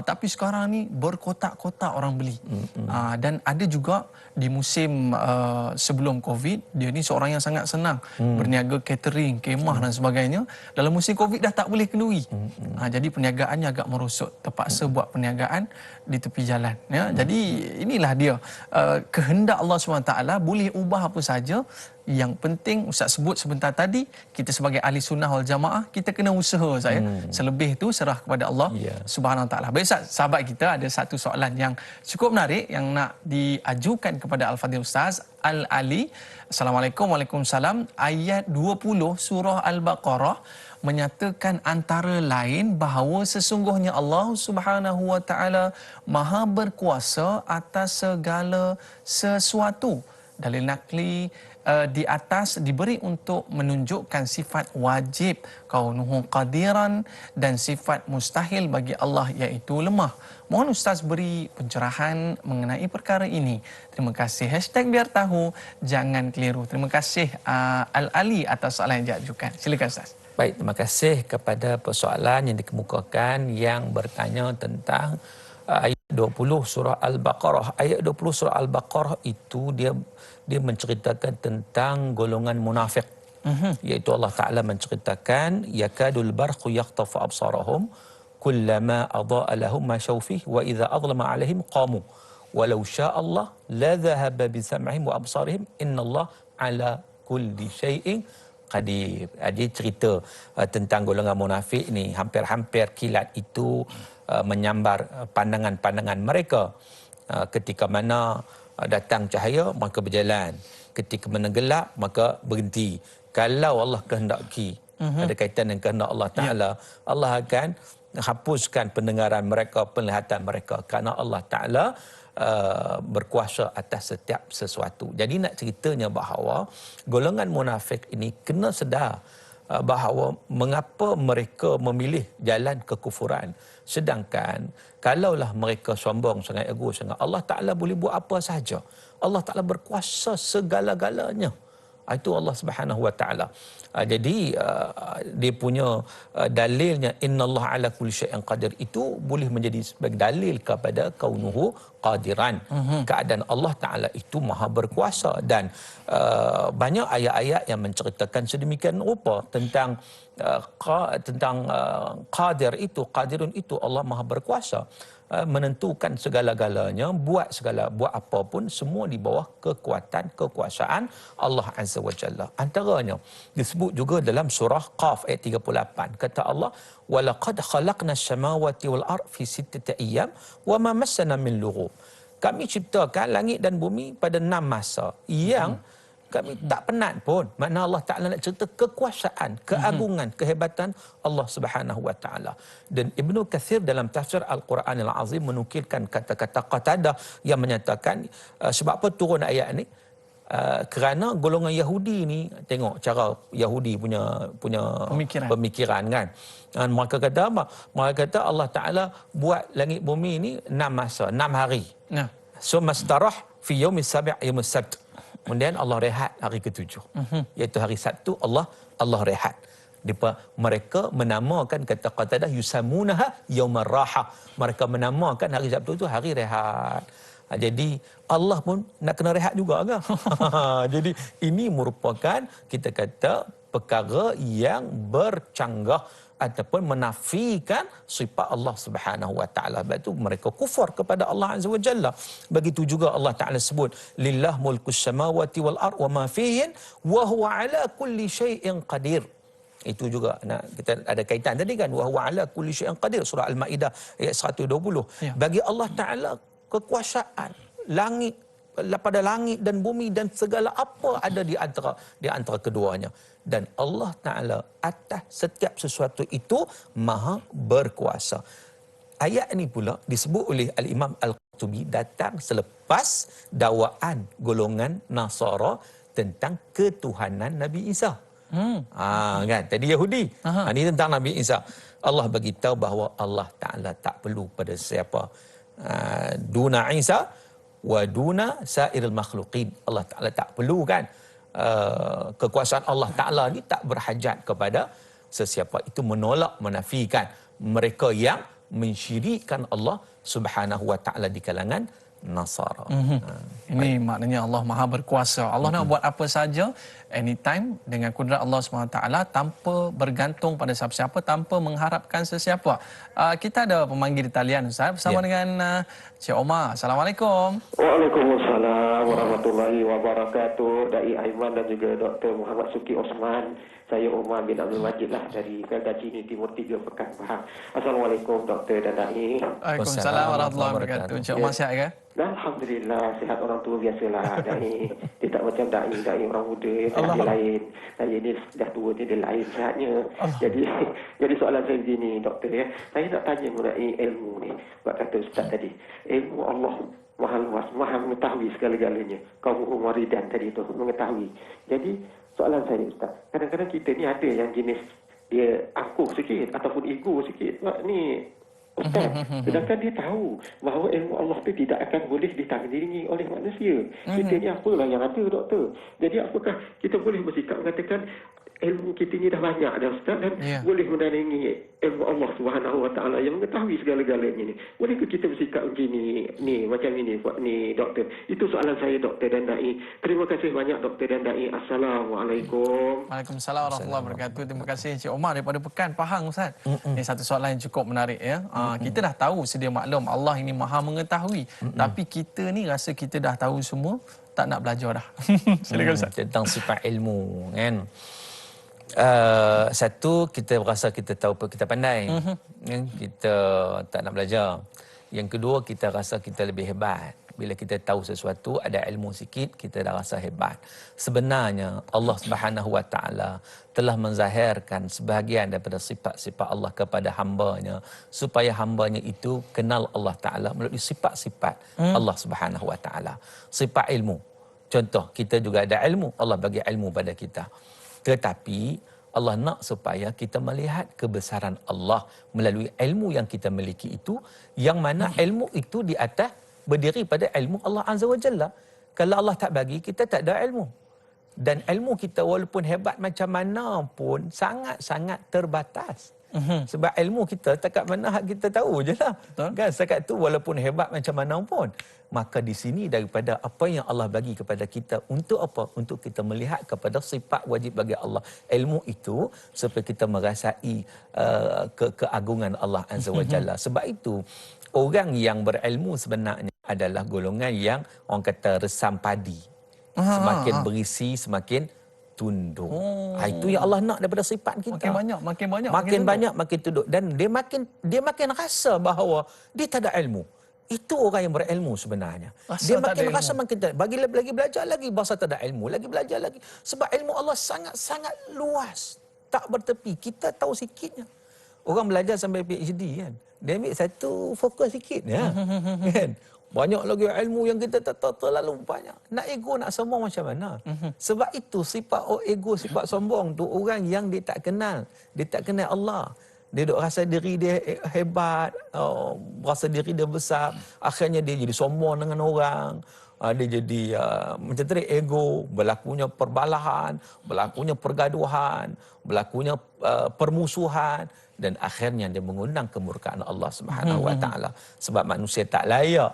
Tapi sekarang ni berkotak-kotak orang beli. Dan ada juga di musim sebelum Covid, dia ni seorang yang sangat senang berniaga catering, kemah dan sebagainya. Dalam musim Covid dah tak boleh kenduri. Jadi perniagaannya agak merosot, terpaksa buat perniagaan di tepi jalan. Jadi inilah dia, kehendak Allah SWT boleh ubah apa saja. Yang penting Ustaz sebut sebentar tadi, kita sebagai ahli sunnah wal jamaah, kita kena usaha, saya. Selebih tu serah kepada Allah Subhanahu Wa Taala. Baik Ustaz, sahabat kita ada satu soalan yang cukup menarik yang nak diajukan kepada Al-Fadhil Ustaz Al-Ali. Assalamualaikum. Waalaikumsalam. Ayat 20 surah Al-Baqarah menyatakan antara lain bahawa sesungguhnya Allah Subhanahu Wa Taala Maha berkuasa atas segala sesuatu. Dalil nakli di atas diberi untuk menunjukkan sifat wajib kaunuhu qadiran dan sifat mustahil bagi Allah iaitu lemah. Mohon Ustaz beri pencerahan mengenai perkara ini. Terima kasih. #biar tahu jangan keliru. Terima kasih Al-Ali atas soalan yang diajukan. Silakan Ustaz. Baik, terima kasih kepada persoalan yang dikemukakan yang bertanya tentang ayat 20 surah Al-Baqarah. Ayat 20 surah Al-Baqarah itu dia menceritakan tentang golongan munafik. Iaitu Allah Ta'ala menceritakan yakadul barqu yaqtafu absarahum kullama adha'a lahum ma syawfih wa idza adlama alaihim qamu walau syaa Allah la dhahaba bi sam'ihim wa absarihim innallaha ala kulli syai'in qadir. Dia cerita tentang golongan munafik ni, hampir-hampir kilat itu menyambar pandangan-pandangan mereka. Ketika mana datang cahaya maka berjalan, ketika menenggelap maka berhenti. Kalau Allah kehendaki, ada kaitan dengan kehendak Allah Ta'ala, Allah akan hapuskan pendengaran mereka, penglihatan mereka, kerana Allah Ta'ala berkuasa atas setiap sesuatu. Jadi nak ceritanya bahawa golongan munafik ini kena sedar bahawa mengapa mereka memilih jalan kekufuran. Sedangkan kalaulah mereka sombong sangat, ego sangat, Allah Ta'ala boleh buat apa sahaja. Allah Ta'ala berkuasa segala-galanya. Itu Allah Subhanahu Wa Ta'ala. Jadi dia punya dalilnya innallaha ala kulli syai'in qadir itu boleh menjadi sebagai dalil kepada kaunuhu qadiran. Keadaan Allah Ta'ala itu maha berkuasa. Dan banyak ayat-ayat yang menceritakan sedemikian rupa tentang qadir itu, qadirun itu, Allah maha berkuasa menentukan segala-galanya, buat apapun semua di bawah kekuasaan Allah Azza wa Jalla. Antaranya disebut juga dalam surah Qaf ayat 38, kata Allah walaqad khalaqnas samawati wal ard fi sittati ayyam wama massana min lughub. Kami ciptakan langit dan bumi pada 6 masa yang Kami tak penat pun. Makna Allah Ta'ala nak cerita kekuasaan, keagungan, kehebatan Allah Subhanahu Wa Ta'ala. Dan Ibnu Katsir dalam tafsir Al-Quranil Azim menukilkan kata-kata Qatadah yang menyatakan sebab apa turun ayat ni? Kerana golongan Yahudi ni, tengok cara Yahudi punya pemikiran kan. Dan mereka kata apa? Mereka kata Allah Ta'ala buat langit bumi ni 6 masa, 6 hari. Summa istarah fi yaumis sabi' yaumus sabt. Kemudian Allah rehat hari ke-7. Iaitu hari Sabtu Allah rehat. Mereka menamakan kata Qatadah yusamunaha yaumar rahah. Mereka menamakan hari Sabtu itu hari rehat. Jadi Allah pun nak kena rehat juga kan? Jadi ini merupakan kita kata perkara yang bercanggah ataupun menafikan sifat Allah Subhanahu Wa Taala. Sebab itu mereka kufur kepada Allah Azza wa Jalla. Begitu juga Allah Taala sebut lillah mulkus samawati wal ard wa ma fihin wa huwa ala kulli syai'in qadir. Itu juga kita ada kaitan tadi kan, wa huwa ala kulli syai'in qadir, surah Al-Maidah ayat 120. Ya. Bagi Allah Taala kekuasaan langit, pada langit dan bumi dan segala apa ada di antara keduanya. Dan Allah Ta'ala atas setiap sesuatu itu maha berkuasa. Ayat ini pula disebut oleh Al-Imam Al-Qurtubi datang selepas dakwaan golongan Nasara tentang ketuhanan Nabi Isa. Kan tadi Yahudi, ini tentang Nabi Isa. Allah bagi tahu bahawa Allah Ta'ala tak perlu pada siapa. Duna Isa wa duna sairil makhluqin. Allah Ta'ala tak perlu kan. Kekuasaan Allah Ta'ala ni tak berhajat kepada sesiapa. Itu menolak, menafikan mereka yang mensyirikkan Allah Subhanahu Wa Ta'ala di kalangan Nasara. Ini maknanya Allah Maha Berkuasa. Allah nak buat apa saja anytime dengan kudrat Allah SWT tanpa bergantung pada siapa-siapa, tanpa mengharapkan sesiapa. Kita ada pemanggil di talian Ustaz bersama dengan Cik Omar. Assalamualaikum. Waalaikumsalam warahmatullahi wabarakatuh. Dai Aiman dan juga Dr. Muhammad Suki Osman. Saya Omar bin Abdul Majid lah dari Gajini Timur 3 Pekan Pahang. Assalamualaikum Doktor dan Dai. Waalaikumsalam warahmatullahi wabarakatuh. Cik Omar sihat ke? Alhamdulillah, sihat orang tua biasalah. Dai. Dia tak macam Dai orang muda, sihat dia lain. Saya ni dah tua ni dia lain sihatnya. Jadi soalan saya begini Doktor ya. Saya nak tanya mengenai ilmu ni. Sebab kata Ustaz tadi, ilmu Allah Maha luas, Maha mengetahui segala-galanya. Kaum Umaridan tadi tu mengetahui. Jadi soalan saya Ustaz, kadang-kadang kita ni ada yang jenis dia angkuh sikit ataupun ego sikit. Ni Ustaz, sedangkan dia tahu bahawa ilmu Allah tu tidak akan boleh ditandingi oleh manusia. Kita ni apalah yang ada Doktor. Jadi apakah kita boleh bersikap mengatakan ilmu kita ni dah banyak dah Ustaz dan boleh menandingi ilmu Allah Subhanahu Wa Taala yang mengetahui segala-galanya ni. Bolehkah kita bersikap begini ni macam ini ni Doktor? Itu soalan saya Doktor dan Dai. Terima kasih banyak Doktor dan Dai. Assalamualaikum. Waalaikumsalam warahmatullahi wabarakatuh. Terima kasih Cik Omar daripada Pekan Pahang Ustaz. Ini satu soalan yang cukup menarik ya. Kita dah tahu sedia maklum Allah ini Maha mengetahui. Tapi kita ni rasa kita dah tahu semua, tak nak belajar dah. Silakan Ustaz. Tentang sifat ilmu kan. Satu, kita rasa kita tahu apa, kita pandai. Kita tak nak belajar. Yang kedua, kita rasa kita lebih hebat. Bila kita tahu sesuatu, ada ilmu sikit, kita dah rasa hebat. Sebenarnya Allah Subhanahu Wa Taala telah menzahirkan sebahagian daripada sifat-sifat Allah kepada hamba-Nya supaya hamba-Nya itu kenal Allah Taala melalui sifat-sifat Allah Subhanahu Wa Taala. Sifat ilmu. Contoh, kita juga ada ilmu. Allah bagi ilmu pada kita. Tetapi Allah nak supaya kita melihat kebesaran Allah melalui ilmu yang kita miliki itu, yang mana ilmu itu di atas berdiri pada ilmu Allah Azza wa Jalla. Kalau Allah tak bagi, kita tak ada ilmu. Dan ilmu kita walaupun hebat macam mana pun sangat-sangat terbatas. Sebab ilmu kita setakat mana hak kita tahu je lah. Kan setakat tu walaupun hebat macam mana pun. Maka di sini daripada apa yang Allah bagi kepada kita untuk apa? Untuk kita melihat kepada sifat wajib bagi Allah. Ilmu itu supaya kita merasai keagungan Allah Azza wa Jalla. Sebab itu orang yang berilmu sebenarnya adalah golongan yang orang kata resam padi. Semakin berisi semakin tunduk. Itu yang Allah nak daripada sifat kita. Makin banyak makin tunduk. Dan dia makin rasa bahawa dia tak ada ilmu. Itu orang yang berilmu sebenarnya. Rasa Dia tak ada makin ilmu. rasa makin tak. Lagi belajar lagi bahasa tak ada ilmu. Lagi belajar lagi. Sebab ilmu Allah sangat-sangat luas. Tak bertepi. Kita tahu sikitnya. Orang belajar sampai PhD kan. Dia ambil satu fokus sikit ya. Kan? Banyak lagi ilmu yang kita tak tahu, terlalu banyak. Nak ego, nak sombong macam mana? Sebab itu sifat ego, sifat sombong tu orang yang dia tak kenal. Dia tak kenal Allah. Dia duk rasa diri dia hebat, rasa diri dia besar. Akhirnya dia jadi sombong dengan orang. Dia jadi macam tadi ego, berlakunya perbalahan, berlakunya pergaduhan, berlakunya permusuhan, dan akhirnya dia mengundang kemurkaan Allah Subhanahu Wa Taala sebab manusia tak layak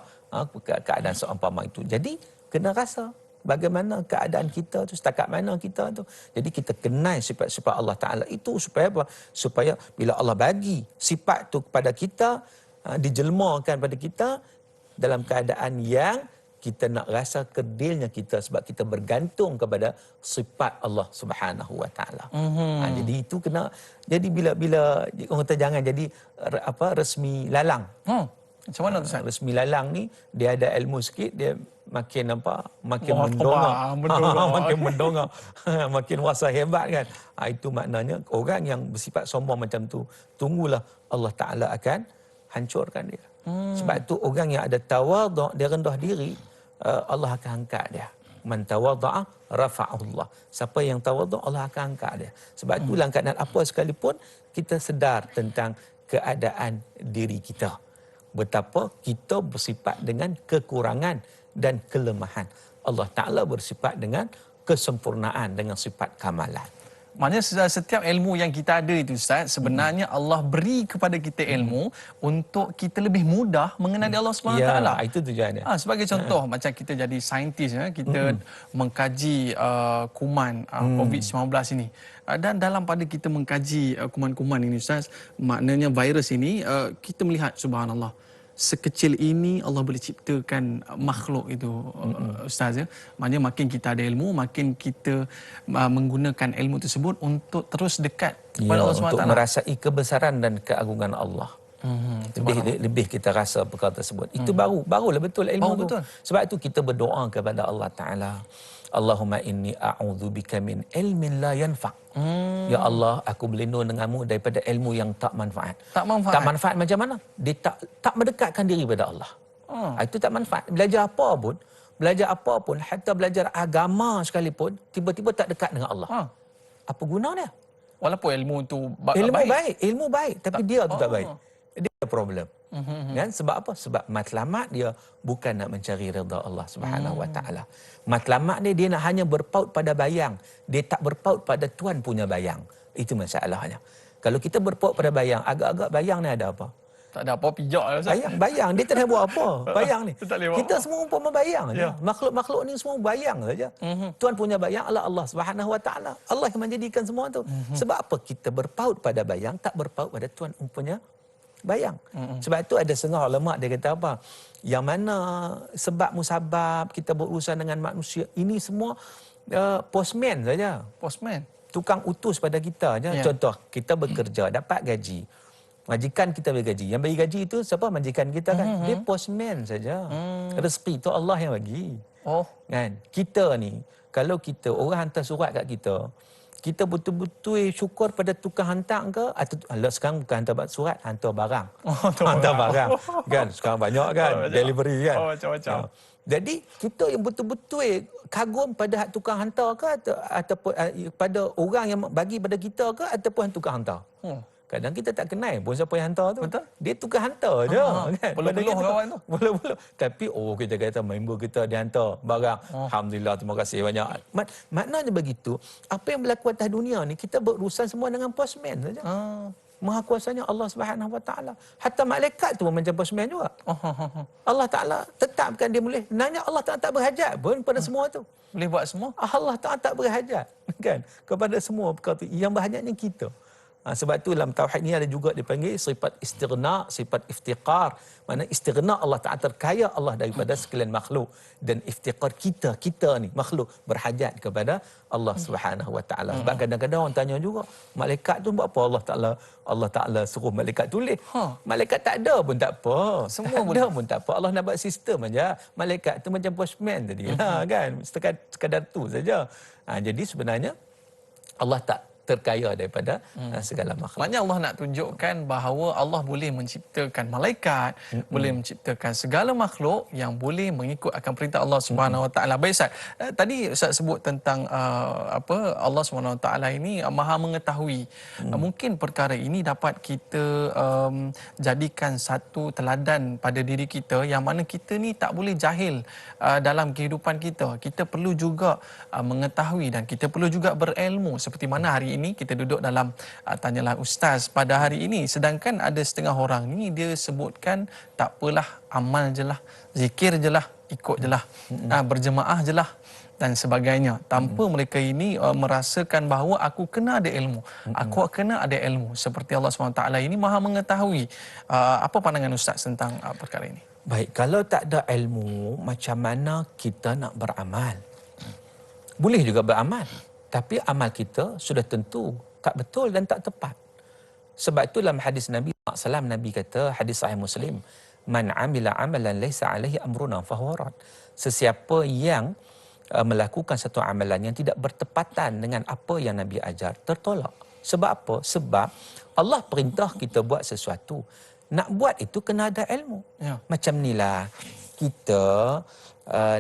keadaan seumpama itu. Jadi kena rasa bagaimana keadaan kita tu, setakat mana kita tu. Jadi kita kenal sifat-sifat Allah Ta'ala itu supaya apa? Supaya bila Allah bagi sifat tu kepada kita, dijelmakan pada kita dalam keadaan yang kita nak rasa kedilnya kita sebab kita bergantung kepada sifat Allah Subhanahu Wa Taala. Jadi itu kena, jadi bila orang kata jangan jadi resmi lalang. Macam mana tu Ustaz? Resmi lalang ni dia ada ilmu sikit, dia makin makin mendongak. makin mendongak, makin rasa hebat kan. Itu maknanya orang yang bersifat sombong macam tu, tunggulah Allah Taala akan hancurkan dia. Sebab tu orang yang ada tawaduk, dia rendah diri, Allah akan angkat dia. Man tawadda'a rafa'ahullah. Siapa yang tawaduk, Allah akan angkat dia. Sebab tu dalam keadaan apa sekalipun kita sedar tentang keadaan diri kita. Betapa kita bersifat dengan kekurangan dan kelemahan. Allah Ta'ala bersifat dengan kesempurnaan, dengan sifat kamalan. Maknanya setiap ilmu yang kita ada itu Ustaz, sebenarnya Allah beri kepada kita ilmu untuk kita lebih mudah mengenali Allah Subhanahu Wa Taala. Itu tujuannya. Sebagai contoh, macam kita jadi saintis, kita mengkaji kuman COVID-19 ini. Dan dalam pada kita mengkaji kuman-kuman ini Ustaz, maknanya virus ini, kita melihat subhanallah, sekecil ini Allah boleh ciptakan makhluk itu, Ustaz ya. Maknanya makin kita ada ilmu, makin kita menggunakan ilmu tersebut untuk terus dekat kepada Allah SWT. Untuk merasai kebesaran dan keagungan Allah. Lebih kita rasa perkara tersebut. Itu barulah betul ilmu tu. Betul. Sebab itu kita berdoa kepada Allah Ta'ala. Allahumma inni a'udzubika min ilmin la yanfa'. Ya Allah, aku berlindung denganmu daripada ilmu yang tak manfaat. Tak manfaat. Tak manfaat macam mana? Dia tak mendekatkan diri pada Allah. Itu tak manfaat. Belajar apa pun, hatta belajar agama sekalipun, tiba-tiba tak dekat dengan Allah. Apa guna dia? Walaupun ilmu tu ilmu baik, tapi dia tu tak baik. Dia ada problem. Kan? Sebab apa? Sebab matlamat dia bukan nak mencari redha Allah Subhanahu Wa Taala. Matlamat dia nak hanya berpaut pada bayang. Dia tak berpaut pada Tuhan punya bayang. Itu masalahnya. Kalau kita berpaut pada bayang, agak-agak bayang ni ada apa? tak ada apa pijak lah Ustaz. Bayang dia tak ada buat apa. Bayang ni. Tak boleh buat Kita apa. semua umpama bayang saja. Makhluk-makhluk ni semua bayang saja. Tuhan punya bayang adalah Allah Subhanahu Wa Taala. Allah yang menjadikan semua tu. Sebab apa? Kita berpaut pada bayang, tak berpaut pada Tuhan punya bayang. Sebab itu ada setengah ulama dia kata apa? Yang mana sebab musabab kita berurusan dengan manusia ini semua postman saja. Postman. Tukang utus pada kita aja. Ya. Contoh, kita bekerja dapat gaji. Majikan kita bagi gaji. Yang bagi gaji itu siapa? Majikan kita kan. Dia postman saja. Rezeki itu Allah yang bagi. Oh. Kan? Kita ni, kalau kita orang hantar surat kat kita betul-betul syukur pada tukang hantar ke atau sekarang bukan hantar surat, hantar barang. Hantar barang. Kan sekarang banyak kan delivery kan. Macam-macam. Jadi kita yang betul-betul kagum pada tukang hantar ke ataupun pada orang yang bagi pada kita ke ataupun tukang hantar. Kadang kita tak kenal pun siapa yang hantar tu. Betul. Dia tukang hantar je. Kan? Beluh-beluh kawan tu. Beluh-beluh. Tapi kita kata member kita dia hantar barang. Alhamdulillah, terima kasih banyak. Maknanya begitu. Apa yang berlaku atas dunia ni, kita berurusan semua dengan postman saja. Maha kuasanya Allah Subhanahu Wa Taala. Hatta malaikat tu macam postman juga. Allah Taala tetapkan dia boleh. Nanya Allah Taala tak berhajat pun pada semua tu. Boleh buat semua. Allah Taala tak berhajat kan kepada semua perkara tu. Yang berhajatnya kita. Sebab tu dalam tauhid ni ada juga dipanggil sifat istighna, sifat iftiqar. Mana istighna Allah Ta'ala, terkaya Allah daripada sekalian makhluk, dan iftiqar kita ni makhluk berhajat kepada Allah Subhanahu Wa Ta'ala. Sebab kadang-kadang orang tanya juga, malaikat tu buat apa Allah Ta'ala suruh malaikat tulis? Malaikat tak ada pun tak apa. Semua tak ada pun tak apa. Allah nak buat sistem aja. Malaikat tu macam postman tadi lah kan. Sekadar tu saja. Jadi sebenarnya Allah tak terkaya daripada segala makhluk. Maknanya Allah nak tunjukkan bahawa Allah boleh menciptakan malaikat, boleh menciptakan segala makhluk yang boleh mengikut akan perintah Allah Subhanahu Wa Taala. Baik Ustaz, tadi Ustaz sebut tentang Allah Subhanahu Wa Taala ini Maha mengetahui. Mungkin perkara ini dapat kita jadikan satu teladan pada diri kita, yang mana kita ni tak boleh jahil dalam kehidupan kita. Kita perlu juga mengetahui dan kita perlu juga berilmu, seperti mana hari ini kita duduk dalam Tanyalah Ustaz pada hari ini. Sedangkan ada setengah orang ni dia sebutkan tak apalah, amal je lah, zikir je lah, ikut je lah, berjemaah je lah dan sebagainya, tanpa mereka ini merasakan bahawa aku kena ada ilmu, aku kena ada ilmu. Seperti Allah SWT ini Maha mengetahui. Apa pandangan Ustaz tentang perkara ini? Baik, kalau tak ada ilmu, macam mana kita nak beramal? Boleh juga beramal, tapi amal kita sudah tentu tak betul dan tak tepat. Sebab itu dalam hadis Nabi SAW, Nabi kata, hadis Sahih Muslim, man amila amalan laysa alaihi amruna fahuwa rad. Sesiapa yang melakukan satu amalan yang tidak bertepatan dengan apa yang Nabi ajar, tertolak. Sebab apa? Sebab Allah perintah kita buat sesuatu. Nak buat itu kena ada ilmu. Macam inilah kita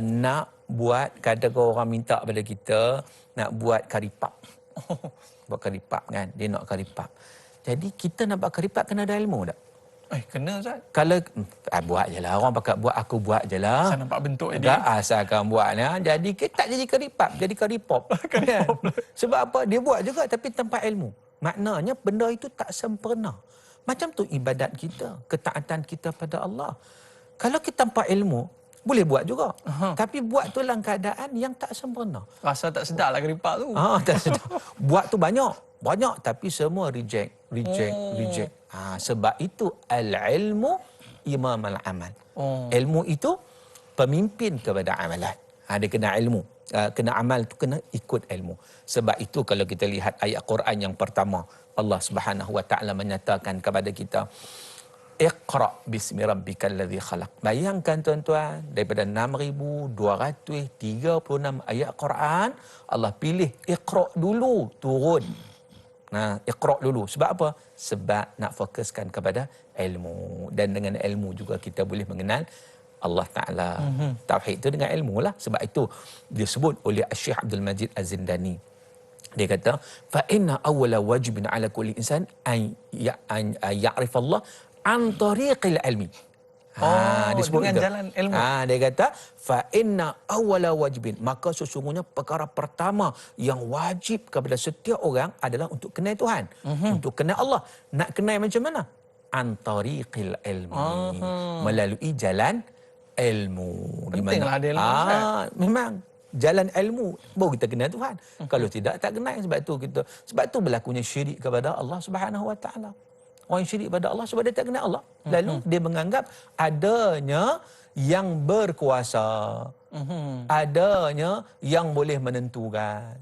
nak buat, kadang orang minta pada kita nak buat karipap. Buat karipap kan, dia nak karipap. Jadi kita nak buat karipap kena ada ilmu tak? Kena Ustaz. Kalau buat je lah, orang pakat buat, aku buat je lah. Saya nampak bentuk dia. Tak asalkan buat lah. Jadi kita tak jadi karipap, jadi karipop. Kan? Sebab apa? Dia buat juga tapi tanpa ilmu. Maknanya benda itu tak sempurna. Macam tu ibadat kita, ketaatan kita pada Allah. Kalau kita tanpa ilmu, boleh buat juga. Tapi buat tu dalam keadaan yang tak sempurna. Rasa tak sedap lah keripak tu. Tak sedap. Buat tu banyak tapi semua reject. Sebab itu al-ilmu imam al-amal. Ilmu itu pemimpin kepada amalan. Dia kena ilmu. Kena amal tu kena ikut ilmu. Sebab itu kalau kita lihat ayat Quran yang pertama, Allah Subhanahu Wa Taala menyatakan kepada kita, Iqra bismi rabbikal ladzi khalaq. Bayangkan tuan-tuan, daripada 6236 ayat Quran, Allah pilih Iqra dulu turun. Iqra dulu. Sebab apa? Sebab nak fokuskan kepada ilmu. Dan dengan ilmu juga kita boleh mengenal Allah Ta'ala. Tauhid itu dengan ilmu lah. Sebab itu disebut oleh Syekh Abdul Majid Az-Zindani. Dia kata, fa inna awwala wajibin ala kulli insan an ya'rif Allah an tariqil ilmi. Disebut dengan itu. jalan ilmu. Dia kata, fa inna awwala wajibin, maka sesungguhnya perkara pertama yang wajib kepada setiap orang adalah untuk kenal Tuhan, untuk kenal Allah. Nak kenal macam mana? An tariqil ilmi, melalui jalan ilmu. Pentinglah ada ilmu. Memang jalan ilmu baru kita kenal Tuhan. Kalau tidak, tak kenal. Sebab tu berlakunya syirik kepada Allah Subhanahu Wa Taala. Orang syirik pada Allah sebab dia tak kenal Allah. Lalu dia menganggap adanya yang berkuasa, adanya yang boleh menentukan,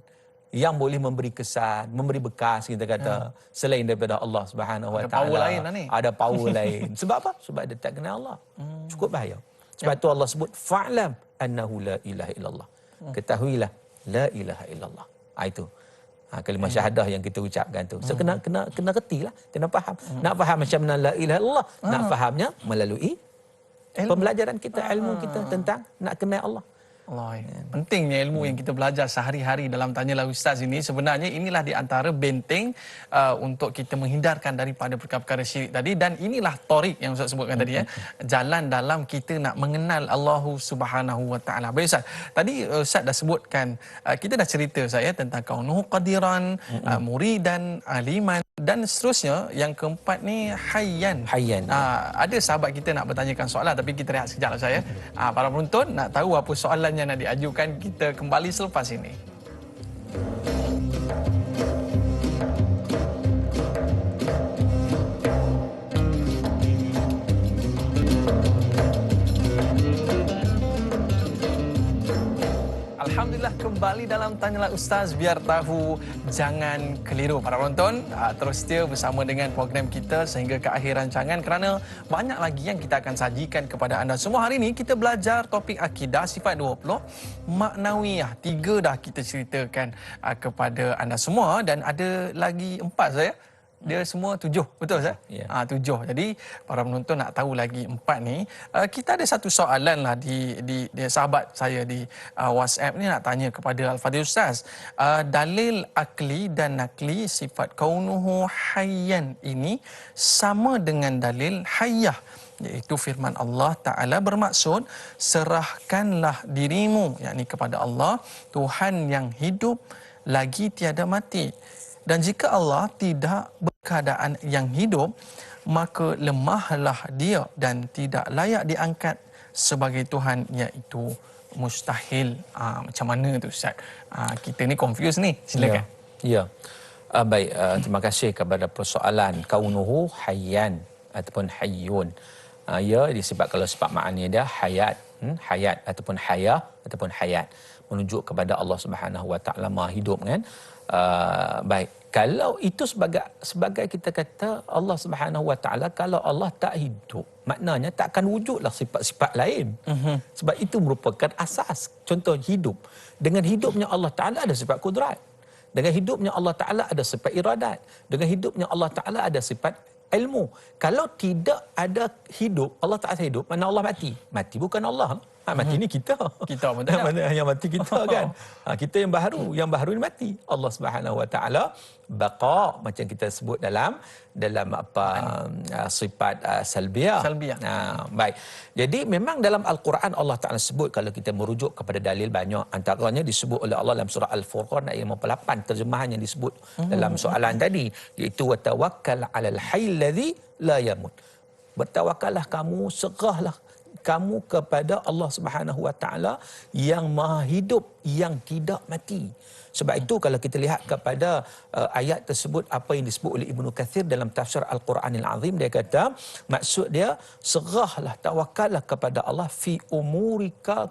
yang boleh memberi kesan, memberi bekas, kita kata, selain daripada Allah Subhanahu Wa Taala. Ada power lain lah ni. Ada power lain. Sebab apa? Sebab dia tak kenal Allah. Cukup bahaya. Sebab tu Allah sebut fa'lam annahu la ilaha illallah. Ketahuilah la ilaha illallah. Itu kalimah syahadah yang kita ucapkan tu. So kena retilah, kena faham. Nak faham macam mana la ilaha illallah, nak fahamnya melalui pembelajaran kita, ilmu kita tentang nak kenal Allah. Pentingnya ilmu yang kita belajar sehari-hari dalam Tanyalah Ustaz ini. Sebenarnya inilah di antara benteng untuk kita menghindarkan daripada perkara-perkara syirik tadi. Dan inilah torik yang Ustaz sebutkan tadi, jalan dalam kita nak mengenal Allah Subhanahu Wa Taala. Baik Ustaz, tadi Ustaz dah sebutkan, kita dah cerita saya tentang kaunuhu qadiran, muridan, aliman dan seterusnya. Yang keempat ni hayyan. Ada sahabat kita nak bertanyakan soalan, tapi kita rehat sekejap lah saya. Para penonton nak tahu apa soalan yang nak diajukan, kita kembali selepas ini. kembali dalam Tanyalah Ustaz, biar tahu jangan keliru. Para penonton, terus setia bersama dengan program kita sehingga ke akhir rancangan kerana banyak lagi yang kita akan sajikan kepada anda semua. Hari ini kita belajar topik akidah sifat 20 maknawiyah. 3 dah kita ceritakan kepada anda semua dan ada lagi 4 saya. Dia semua 7, betul Ustaz? Ya. 7. Jadi para penonton nak tahu lagi 4 ni, kita ada satu soalan lah di sahabat saya di WhatsApp ni nak tanya kepada Al-Fadhil Ustaz. Dalil akli dan nakli sifat kaunuhu hayyan ini sama dengan dalil hayyah, iaitu firman Allah Ta'ala bermaksud serahkanlah dirimu, yakni kepada Allah, Tuhan yang hidup lagi tiada mati. Dan jika Allah tidak berkeadaan yang hidup, maka lemahlah dia dan tidak layak diangkat sebagai Tuhan, iaitu mustahil. Macam mana tu Ustaz? Kita ni confused ni. Silakan. Ya. Baik, terima kasih kepada persoalan kaunuhu hayyan ataupun hayyun. Ya, disebab kalau sebab maknanya dia hayat, hayat ataupun hayah ataupun hayat, menunjuk kepada Allah Subhanahu Wa Taala Maha hidup kan. Baik, kalau itu sebagai kita kata Allah Subhanahu Wa Taala, kalau Allah tak hidup, maknanya tak akan wujudlah sifat-sifat lain. Sebab itu merupakan asas. Contoh hidup. Dengan hidupnya Allah Taala ada sifat kudrat. Dengan hidupnya Allah Taala ada sifat iradat. Dengan hidupnya Allah Taala ada sifat ilmu. Kalau tidak ada hidup, Allah Taala hidup, mana Allah mati? Mati bukan Allah. Mati ni kita. Kita betul. Mana yang mati kita kan. Kita yang baru ni mati. Allah Subhanahu Wa Taala baqa, macam kita sebut dalam sifat salbiyah. Baik. Jadi memang dalam Al-Quran Allah Taala sebut, kalau kita merujuk kepada dalil banyak, antaranya disebut oleh Allah dalam surah Al-Furqan ayat 58, terjemahan yang disebut dalam soalan tadi, iaitu wa tawakkal 'alal hayyil ladzi la yamut. Bertawakallah kamu, serahlah kamu kepada Allah Subhanahu Wa Taala yang Maha hidup, yang tidak mati. Sebab itu kalau kita lihat kepada ayat tersebut, apa yang disebut oleh Ibnu Katsir dalam tafsir Al-Quranil Azim, dia kata maksud dia, serahlah, tawakallah kepada Allah fi umurika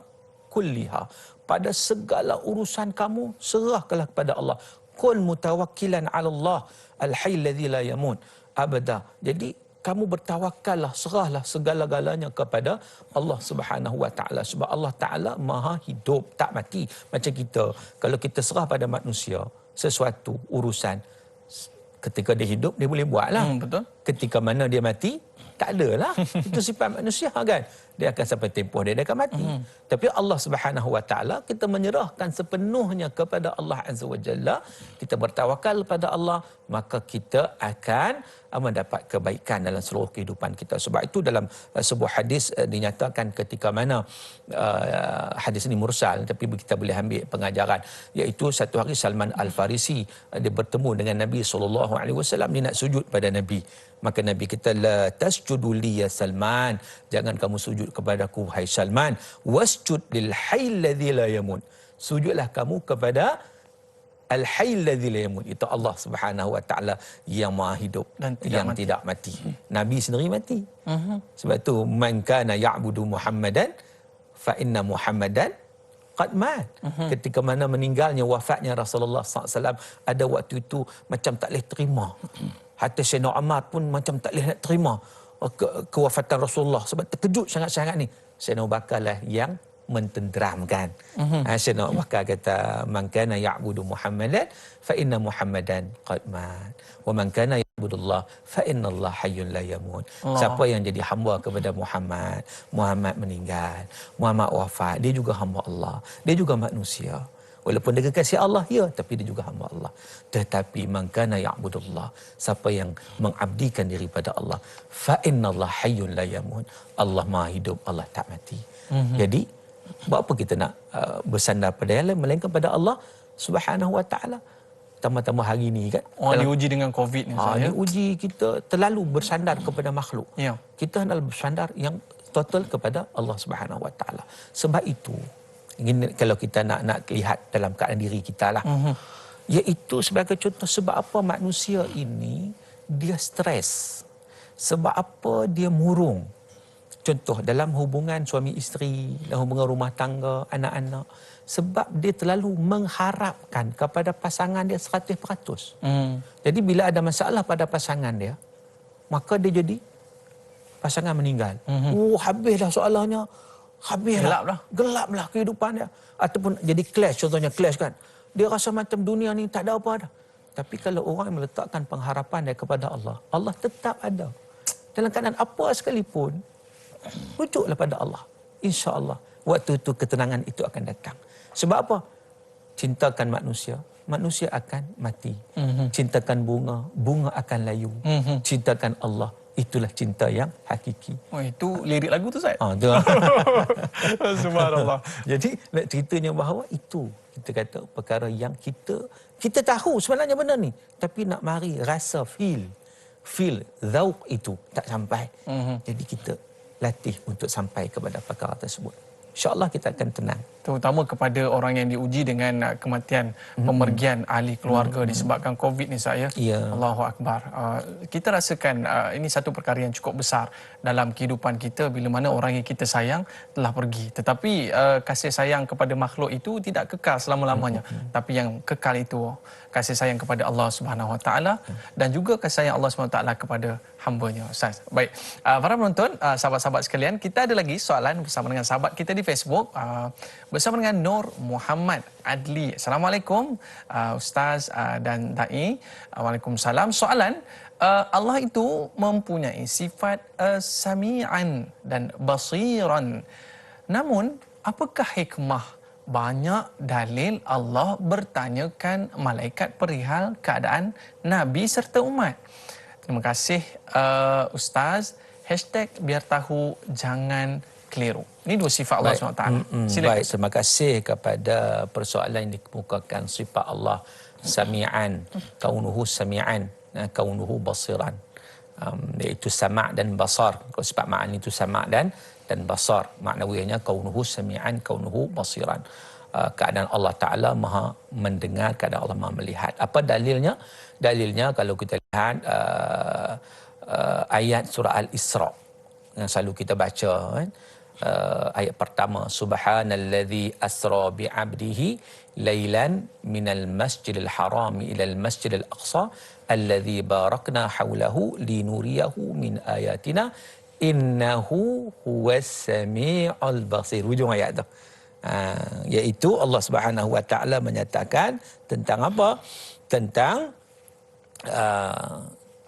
kulliha, pada segala urusan kamu serahkanlah kepada Allah. Kun mutawakkilan 'ala Allah al-hayy alladzi la yamut abada. Jadi kamu bertawakallah, serahlah segala-galanya kepada Allah Subhanahu Wa Taala, sebab Allah Taala Maha hidup, tak mati. Macam kita, kalau kita serah pada manusia sesuatu urusan, ketika dia hidup dia boleh buatlah. Betul. Ketika mana dia mati, tak adalah. Itu sifat manusia kan. Dia akan sampai tempoh dia akan mati. Tapi Allah Subhanahu Wa Taala, kita menyerahkan sepenuhnya kepada Allah Azza wa Jalla, kita bertawakal pada Allah, maka kita akan mendapat kebaikan dalam seluruh kehidupan kita. Sebab itu dalam sebuah hadis dinyatakan ketika mana hadis ini mursal, tapi kita boleh ambil pengajaran, iaitu satu hari Salman Al-Farisi dia bertemu dengan Nabi SAW, dia nak sujud pada Nabi. Maka Nabi kata, la tasjudu li ya Salman, jangan kamu sujud kepadaku hai Salman, wasjud lil hayy alladzi la yamut, sujudlah kamu kepada al-hayy alladzi la yamut, itu Allah Subhanahu Wa Taala yang Maha hidup dan tidak mati. Nabi sendiri mati. Sebab tu man kana ya'budu Muhammadan fa inna Muhammadan qad mat. Ketika mana meninggalnya, wafatnya Rasulullah SAW, ada waktu itu macam tak boleh terima. Hatta Sayyidina Umar pun macam tak boleh nak terima kewafatan Rasulullah, sebab terkejut sangat-sangat ni. Sayyidina Abu Bakar lah yang mententeramkan. Sayyidina Abu Bakar kata, man kana ya'budu Muhammadan fa inna Muhammadan qad mat wa man kana ya'budullah fa inna Allah hayyun la yamut. Siapa yang jadi hamba kepada Muhammad, Muhammad meninggal, Muhammad wafat, dia juga hamba Allah, dia juga manusia. Walaupun dia kekasih Allah, ya, tapi dia juga hamba Allah. Tetapi man kana ya'budullah, siapa yang mengabdikan diri pada Allah, fa innallaha hayyun la yamut, Allah Maha hidup, Allah tak mati. Jadi buat apa kita nak bersandar pada yang lain melainkan pada Allah Subhanahu Wa Taala? Tambah-tambah hari ni kan, diuji dengan COVID ni saya. Diuji, kita terlalu bersandar kepada makhluk. Ya. Kita hendak bersandar yang total kepada Allah Subhanahu Wa Taala. Sebab itu kalau kita nak lihat dalam keadaan diri kita lah, iaitu sebagai contoh, sebab apa manusia ini dia stres, sebab apa dia murung. Contoh dalam hubungan suami isteri, dalam hubungan rumah tangga, anak-anak, Sebab dia terlalu mengharapkan kepada pasangan dia 100%. Jadi bila ada masalah pada pasangan dia, maka dia jadi pasangan meninggal. Habislah soalannya. Habislah. Gelaplah kehidupan dia. Ataupun jadi clash, contohnya clash kan. Dia rasa macam dunia ni tak ada apa dah. Tapi kalau orang yang meletakkan pengharapan dia kepada Allah, Allah tetap ada. Dalam keadaan apa sekalipun, rujuklah pada Allah. InsyaAllah, waktu itu ketenangan itu akan datang. Sebab apa? Cintakan manusia, manusia akan mati. Cintakan bunga, bunga akan layu. Cintakan Allah, itulah cinta yang hakiki. Oh, itu lirik lagu tu, Ustaz? Subhanallah. Jadi nak ceritanya bahawa itu kita kata perkara yang kita tahu sebenarnya benda ni, tapi nak mari rasa feel zauq itu tak sampai. Jadi kita latih untuk sampai kepada perkara tersebut. InsyaAllah kita akan tenang. Terutama kepada orang yang diuji dengan kematian, pemergian ahli keluarga disebabkan COVID ni, saya. Ya. Allahu Akbar. Kita rasakan ini satu perkara yang cukup besar dalam kehidupan kita bila mana orang yang kita sayang telah pergi. Tetapi kasih sayang kepada makhluk itu tidak kekal selama-lamanya. Tapi yang kekal itu kasih sayang kepada Allah Subhanahu Wa Taala dan juga kasih sayang Allah Subhanahu Wa Taala kepada hamba-Nya, Ustaz. Baik, para penonton, sahabat-sahabat sekalian, kita ada lagi soalan bersama dengan sahabat kita di Facebook, bersama dengan Nur Muhammad Adli. Assalamualaikum Ustaz dan Da'i. Waalaikumsalam. Soalan, Allah itu mempunyai sifat sami'an dan basiran. Namun, apakah hikmah banyak dalil Allah bertanyakan malaikat perihal keadaan Nabi serta umat? Terima kasih Ustaz. #biar tahu jangan keliru. Ini dua sifat Allah SWT. Baik, terima kasih kepada persoalan yang dikemukakan sifat Allah sami'an, kaunuhu sami'an, kaunuhu basiran. Iaitu sama' dan basar. Kalau sifat ma'ani itu sama' dan basar. Maknawinya kaunuhu sami'an, kaunuhu basiran. Keadaan Allah Ta'ala maha mendengar, keadaan Allah maha melihat. Apa dalilnya? Dalilnya kalau kita lihat ayat surah Al-Isra yang selalu kita baca kan? Ayat pertama, subhanallazi asra bi'abdihi lailan minal masjidil harami ilal masjidil aqsa allazi barakna hawlahu linuriyahu min ayatina innahu huwas sami'ul basir. Hujung ayat tu. Iaitu Allah Subhanahu Wa Taala menyatakan tentang apa? Tentang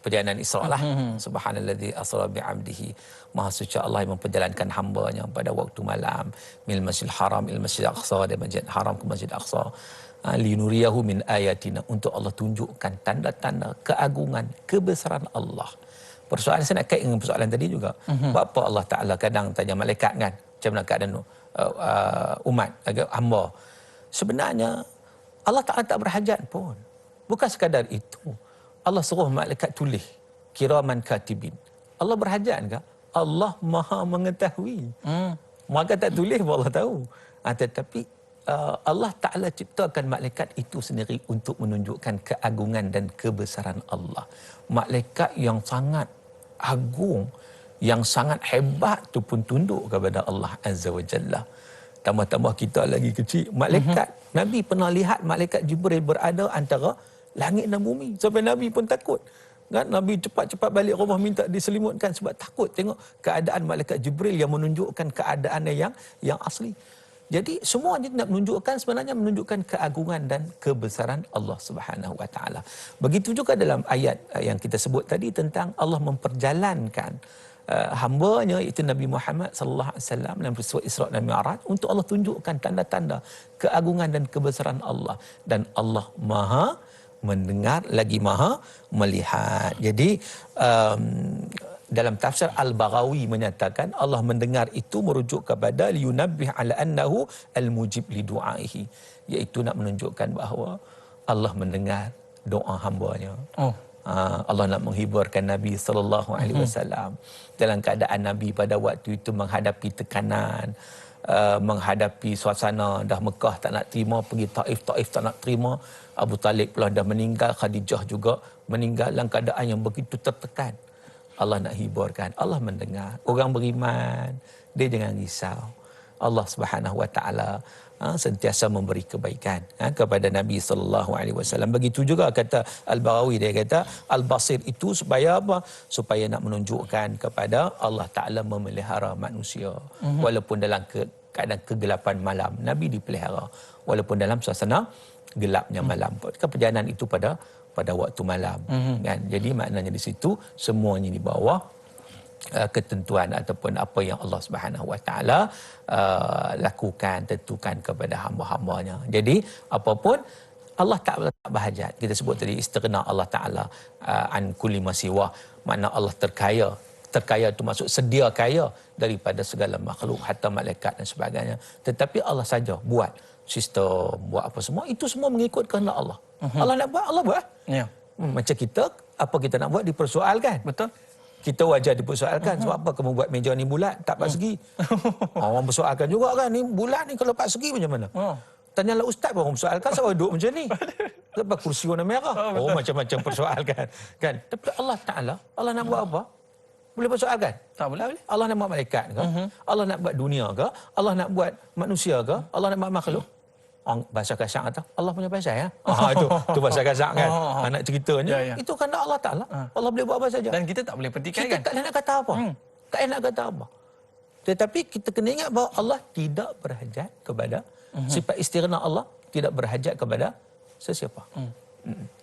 perjalanan Isra lah. Subhanallazi asra bi'abdihi. Maha suci Allah yang memperjalankan hamba-Nya pada waktu malam min masjidil haram ila masjidil aqsa, dari masjid haram ke masjid aqsa, linuriyahu min ayatina, untuk Allah tunjukkan tanda-tanda keagungan kebesaran Allah. Persoalan saya nak kait dengan persoalan tadi juga. Apa Allah Ta'ala kadang tanya malaikat kan, macam mana keadaan umat, hamba. Sebenarnya Allah Ta'ala tak berhajat pun. Bukan sekadar itu. Allah suruh malaikat tulis, kiraman katibin. Allah berhajat ke? Allah maha mengetahui. Maka tak tulis pun Allah tahu. Tetapi Allah Ta'ala ciptakan malaikat itu sendiri untuk menunjukkan keagungan dan kebesaran Allah. Malaikat yang sangat agung, yang sangat hebat tu pun tunduk kepada Allah Azza wa Jalla. Tambah-tambah kita lagi kecil. Malaikat, Nabi pernah lihat malaikat Jibril berada antara langit dan bumi. Sampai Nabi pun takut. Kan? Nabi cepat-cepat balik rumah minta diselimutkan sebab takut tengok keadaan malaikat Jibril yang menunjukkan keadaannya yang asli. Jadi semua ini nak menunjukkan, sebenarnya menunjukkan keagungan dan kebesaran Allah Subhanahu Wa Taala. Begitu juga dalam ayat yang kita sebut tadi tentang Allah memperjalankan hamba-Nya iaitu Nabi Muhammad sallallahu alaihi wasallam dalam peristiwa Isra dan Mi'raj untuk Allah tunjukkan tanda-tanda keagungan dan kebesaran Allah, dan Allah Maha mendengar lagi Maha melihat. Jadi dalam tafsir Al-Baghawi menyatakan Allah mendengar itu merujuk kepada liyunabbih ala annahu al-mujib li du'aihi, iaitu nak menunjukkan bahawa Allah mendengar doa hamba-Nya. Allah nak menghiburkan Nabi sallallahu alaihi wasallam dalam keadaan Nabi pada waktu itu menghadapi tekanan, menghadapi suasana dah Mekah tak nak terima, pergi Taif tak nak terima, Abu Talib pula dah meninggal, Khadijah juga meninggal dalam keadaan yang begitu tertekan. Allah nak hiburkan, Allah mendengar. Orang beriman, dia jangan risau. Allah Subhanahu Wa Taala sentiasa memberi kebaikan kepada Nabi sallallahu alaihi wasallam. Begitu juga kata Al-Baghawi, dia kata al-basir itu supaya apa? Supaya nak menunjukkan kepada Allah Taala memelihara manusia walaupun dalam keadaan kegelapan malam. Nabi dipelihara walaupun dalam suasana gelapnya malam. Perjalanan itu pada waktu malam kan. Jadi maknanya di situ semuanya di bawah ketentuan ataupun apa yang Allah Subhanahu Wa Taala lakukan, tentukan kepada hamba-hambanya. Jadi apapun Allah tak berhajat. Kita sebut tadi istighna Allah Taala an kulli masiwa, makna Allah terkaya. Terkaya itu maksud sedia kaya daripada segala makhluk, hatta malaikat dan sebagainya. Tetapi Allah saja buat sistem, buat apa semua, itu semua mengikut kehendak Allah. Allah nak buat, Allah buat. Ya. Macam kita, apa kita nak buat dipersoalkan. Betul. Kita wajar dipersoalkan. Sebab apa kamu buat meja ni bulat, tak 4 segi? Orang persoalkan juga kan, ni bulat ni kalau 4 segi macam mana? Tanyalah ustaz pun orang persoalkan, sebab duduk macam ni. Sebab kursi warna merah. Macam-macam persoalkan. Kan? Tapi Allah Ta'ala, Allah nak buat apa? Boleh persoalkan? Tak boleh. Allah nak buat malaikat ke? Allah nak buat dunia ke? Allah nak buat manusia ke? Allah nak buat makhluk? Orang bahasa kasar kata, Allah punya pasal ya. Itu bahasa kasar kan. Nak ceritanya, itu kehendak Allah Ta'ala. Allah boleh buat apa saja. Dan kita tak boleh petikai Kita kan? tak boleh nak kata apa. Tak boleh nak kata apa. Tetapi kita kena ingat bahawa Allah tidak berhajat kepada sifat istighna Allah tidak berhajat kepada sesiapa.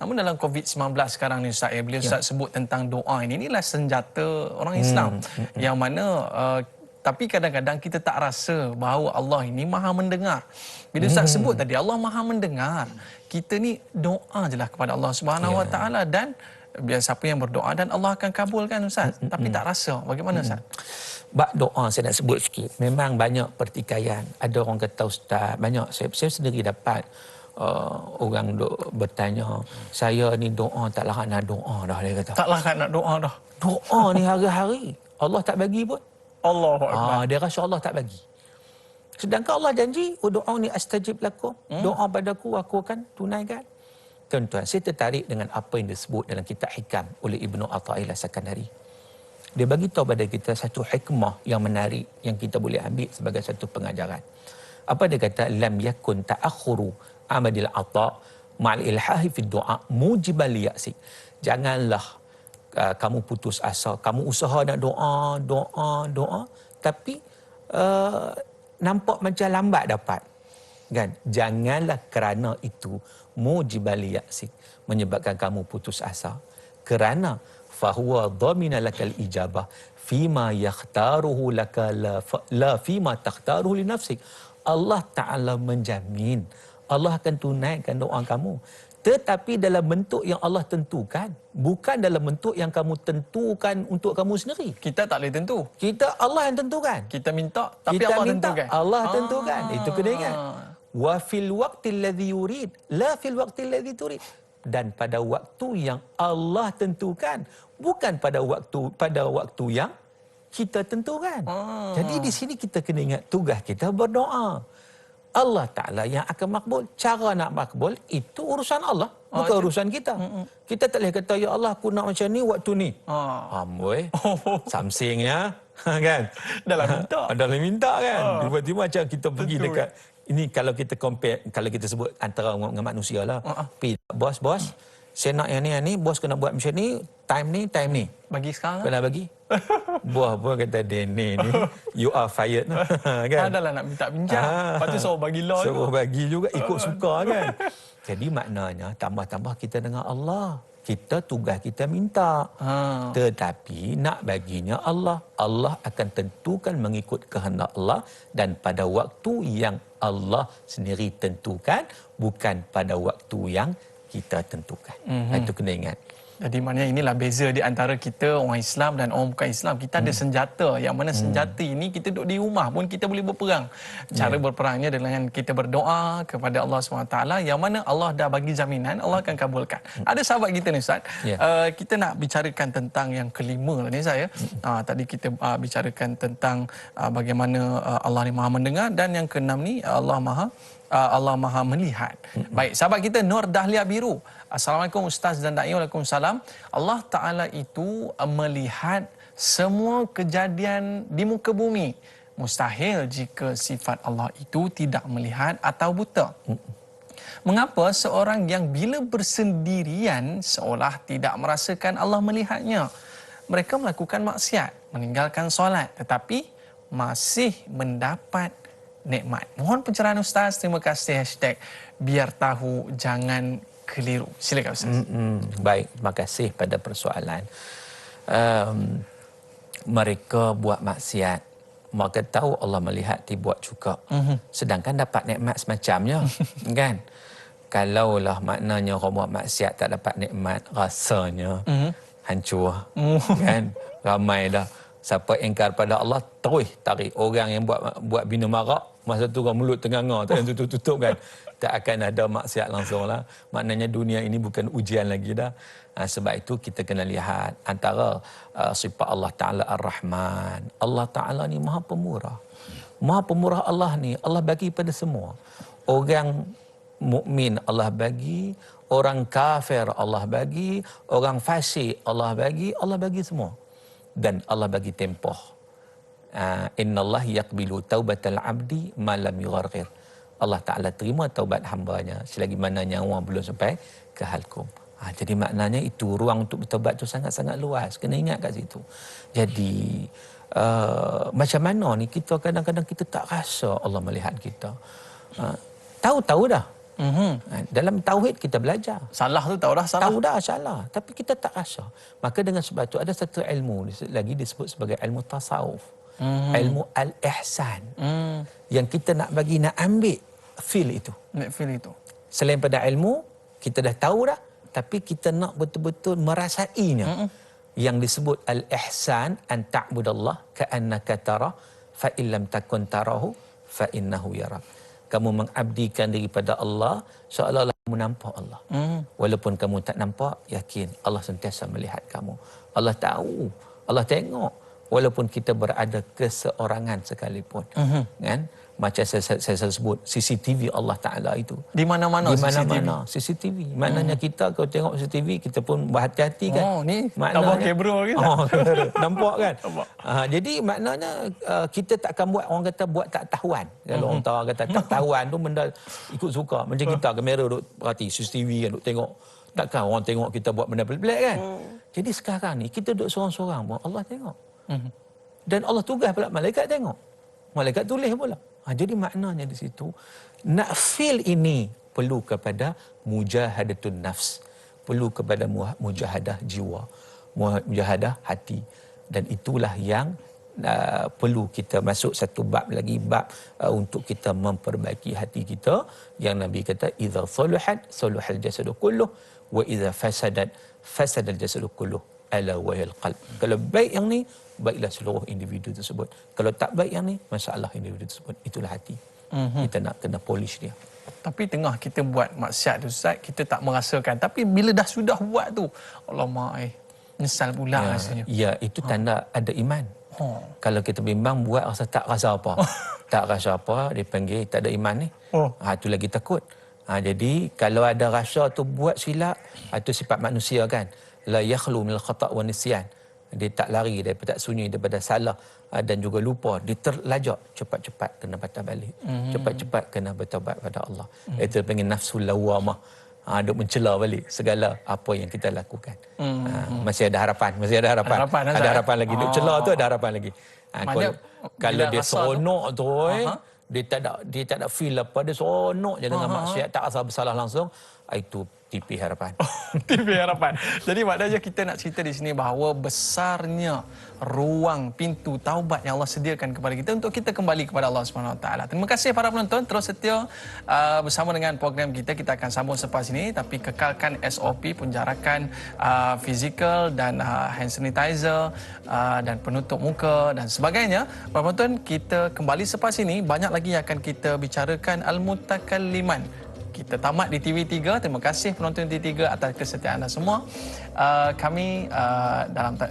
Namun dalam COVID-19 sekarang ni Ustaz, bila Ustaz sebut tentang doa ini, inilah senjata orang Islam yang mana tapi kadang-kadang kita tak rasa bahawa Allah ini maha mendengar. Bila Ustaz sebut tadi Allah maha mendengar, kita ni doa je lah kepada Allah Subhanahu Wa Taala dan biar siapa yang berdoa dan Allah akan kabulkan Ustaz. Tapi tak rasa. Bagaimana Ustaz? Bab doa saya nak sebut sikit. Memang banyak pertikaian. Ada orang kata Ustaz, banyak saya sendiri dapat orang duk bertanya, saya ni doa tak larat nak doa dah, dia kata. Tak larat nak doa dah. Doa ni hari-hari Allah tak bagi pun. Allahu Akbar. Dia rasa Allah tak bagi. Sedangkan Allah janji, doa ni astajib lakum. Doa padaku aku akan tunaikan. Tuan-tuan, saya tertarik dengan apa yang disebut dalam kitab Hikam oleh Ibnu Athaillah Sakandari. Dia bagi tahu pada kita satu hikmah yang menarik yang kita boleh ambil sebagai satu pengajaran. Apa dia kata? Lam yakun ta'akhuru amadil ata' ma'al ilhahi fi du'a mujibal liya'si. Janganlah kamu putus asa, kamu usaha nak doa, tapi nampak macam lambat dapat. Kan? Janganlah kerana itu mujibal liya'si, menyebabkan kamu putus asa. Kerana fahuwa dhamina lakal ijabah fima yakhtaruhu laka la fima takhtaruhu li nafsik. Allah Ta'ala menjamin Allah akan tunaikan doa kamu, tetapi dalam bentuk yang Allah tentukan, bukan dalam bentuk yang kamu tentukan untuk kamu sendiri. Kita tak boleh tentu. Allah yang tentukan. Kita minta tapi Kita Allah minta, tentukan. Allah tentukan. Itu kena ingat. Wa fil waqtil ladzi yurid la fil waqtil ladzi turid. Dan pada waktu yang Allah tentukan, bukan pada waktu yang kita tentukan. Jadi di sini kita kena ingat tugas kita berdoa. Allah Ta'ala yang akan makbul. Cara nak makbul itu urusan Allah, bukan urusan kita. Kita tak boleh kata, ya Allah aku nak macam ni waktu ni. Amboi. Samsing ya. Kan? Dalam minta. Dalam minta kan. Tiba-tiba macam kita pergi dekat. Ini kalau kita compare, kalau kita sebut antara dengan manusia lah. Bos, saya nak yang ni, bos kena buat macam ni, time ni. Bagi sekarang. Kena bagi. Buah pun kata dia ni, you are fired. Kan? Adalah nak minta pinjam. Lepas tu suruh bagi law suruh bagi juga, ikut suka kan. Jadi maknanya tambah-tambah kita dengan Allah. Kita tugas kita minta. Tetapi nak baginya Allah. Allah akan tentukan mengikut kehendak Allah dan pada waktu yang Allah sendiri tentukan, bukan pada waktu yang kita tentukan. Itu kena ingat. Jadi maknanya inilah beza di antara kita orang Islam dan orang bukan Islam. Kita ada senjata yang mana senjata ini kita duduk di rumah pun kita boleh berperang. Cara berperangnya dengan kita berdoa kepada Allah SWT yang mana Allah dah bagi jaminan Allah akan kabulkan. Ada sahabat kita ni Ustaz. Kita nak bicarakan tentang yang kelima ni saya. Tadi kita bicarakan tentang bagaimana Allah ni Maha mendengar dan yang keenam ni Allah Maha melihat. Baik, sahabat kita Nur Dahlia Biru. Assalamualaikum Ustaz dan Da'i. Waalaikumsalam. Allah Ta'ala itu melihat semua kejadian di muka bumi. mustahil jika sifat Allah itu tidak melihat atau buta. Mengapa seorang yang bila bersendirian seolah tidak merasakan Allah melihatnya? Mereka melakukan maksiat, meninggalkan solat tetapi masih mendapat nikmat. Mohon pencerahan Ustaz. Terima kasih. #biar tahu jangan keliru. Silakan Ustaz. Baik, terima kasih pada persoalan. Mereka buat maksiat, mereka tahu Allah melihat, dia buat juga. Sedangkan dapat nikmat semacamnya. Kan? Kalaulah maknanya orang buat maksiat tak dapat nikmat, rasanya hancur. Kan? Ramai dah. Siapa ingkar pada Allah, terus tarik. Orang yang buat bina marak, masa tu orang mulut tenganga, tak yang tutup-tutup kan. Tak akan ada maksiat langsung lah. Maknanya dunia ini bukan ujian lagi dah. Sebab itu kita kena lihat antara sifat Allah Ta'ala Ar-Rahman. Allah Ta'ala ni maha pemurah. Maha pemurah Allah ni, Allah bagi pada semua. Orang mukmin Allah bagi, orang kafir Allah bagi, orang fasik Allah bagi semua. Dan Allah bagi tempoh. Innallaha yaqbilu taubatal abdi ma lam yugharghir. Allah Ta'ala terima taubat hambanya selagi mana nyawa belum sampai ke halkum. Jadi maknanya itu ruang untuk bertaubat tu sangat-sangat luas. Kena ingat kat situ. Jadi macam mana ni kita kadang-kadang kita tak rasa Allah melihat kita. Tahu-tahu dah. Dalam tauhid kita belajar. Salah tu tahu dah salah. Tahu dah salah, tapi kita tak rasa. Maka dengan sebab itu ada satu ilmu lagi disebut sebagai ilmu tasawuf. Ilmu al-ihsan. Yang kita nak bagi, nak ambil feel itu. Selain pada ilmu, kita dah tahu dah, tapi kita nak betul-betul merasainya. Yang disebut al-ihsan, an ta'budallah ka'annaka tarah fa illam takun tarahu fa innahu yarak. Kamu mengabdikan diri pada Allah seolah-olah kamu nampak Allah. Walaupun kamu tak nampak, yakin Allah sentiasa melihat kamu. Allah tahu, Allah tengok. Walaupun kita berada keseorangan sekalipun. Kan? Macam saya sebut, CCTV Allah Ta'ala itu. Di mana-mana CCTV. Maknanya kita kalau tengok CCTV, kita pun berhati-hati kan. Oh, ni tambah kamera ke? Nampak kan? Jadi maknanya kita takkan buat, orang kata buat tak tahuan. Kalau orang tahu kata tak tahuan tu benda ikut suka. Macam kita kamera duk perhati CCTV kan, duk tengok. Takkan orang tengok kita buat benda pelik-pelik kan? Jadi sekarang ni kita duduk seorang-seorang pun Allah tengok. Dan Allah tugas pula malaikat tengok. Malaikat tulis pula. Jadi maknanya di situ, nak feel ini perlu kepada mujahadatun nafs. Perlu kepada mujahadah jiwa. Mujahadah hati. Dan itulah yang perlu kita masuk satu bab lagi, bab untuk kita memperbaiki hati kita. Yang Nabi kata, idza saluhat saluhal jasadu kulluh wa idza fasadat fasadal jasadu kulluh ala wahil qalb. Kalau baik yang ni, baiklah seluruh individu tersebut. Kalau tak baik yang ni, masalah individu tersebut. Itulah hati. Kita nak kena polish dia. Tapi tengah kita buat maksiat tu Ustaz, kita tak merasakan. Tapi bila dah sudah buat tu, alamak nyesal pula rasanya. Ya, itu tanda ada iman. Kalau kita bimbang buat tak rasa apa. Tak rasa apa, dipanggil tak ada iman ni. Itu lagi takut. Jadi kalau ada rasa tu buat silap, itu sifat manusia kan. La yakhlu minal khata' wa nisyan. Dia tak lari daripada, tak sunyi daripada salah dan juga lupa. Dia terlajak, cepat-cepat kena patah balik. Cepat-cepat kena bertaubat pada Allah. Itu panggil nafsul lawamah. Duk mencela balik segala apa yang kita lakukan. Masih ada harapan, ada harapan lagi. Duk cela tu ada harapan lagi. Kalau dia seronok tu, dia tak ada feel apa, dia seronok je dengan maksiat, tak rasa bersalah langsung, itu tipi harapan. Tipi harapan. Jadi maknanya kita nak cerita di sini bahawa besarnya ruang pintu taubat yang Allah sediakan kepada kita untuk kita kembali kepada Allah Subhanahu Wa Taala. Terima kasih para penonton, terus setia bersama dengan program kita. Kita akan sambung selepas ini, tapi kekalkan SOP, penjarakan fizikal dan hand sanitizer dan penutup muka dan sebagainya. Para penonton, kita kembali selepas ini. Banyak lagi yang akan kita bicarakan al-mutakalliman. Kita tamat di TV3. Terima kasih penonton TV3 atas kesetiaan anda semua. Kami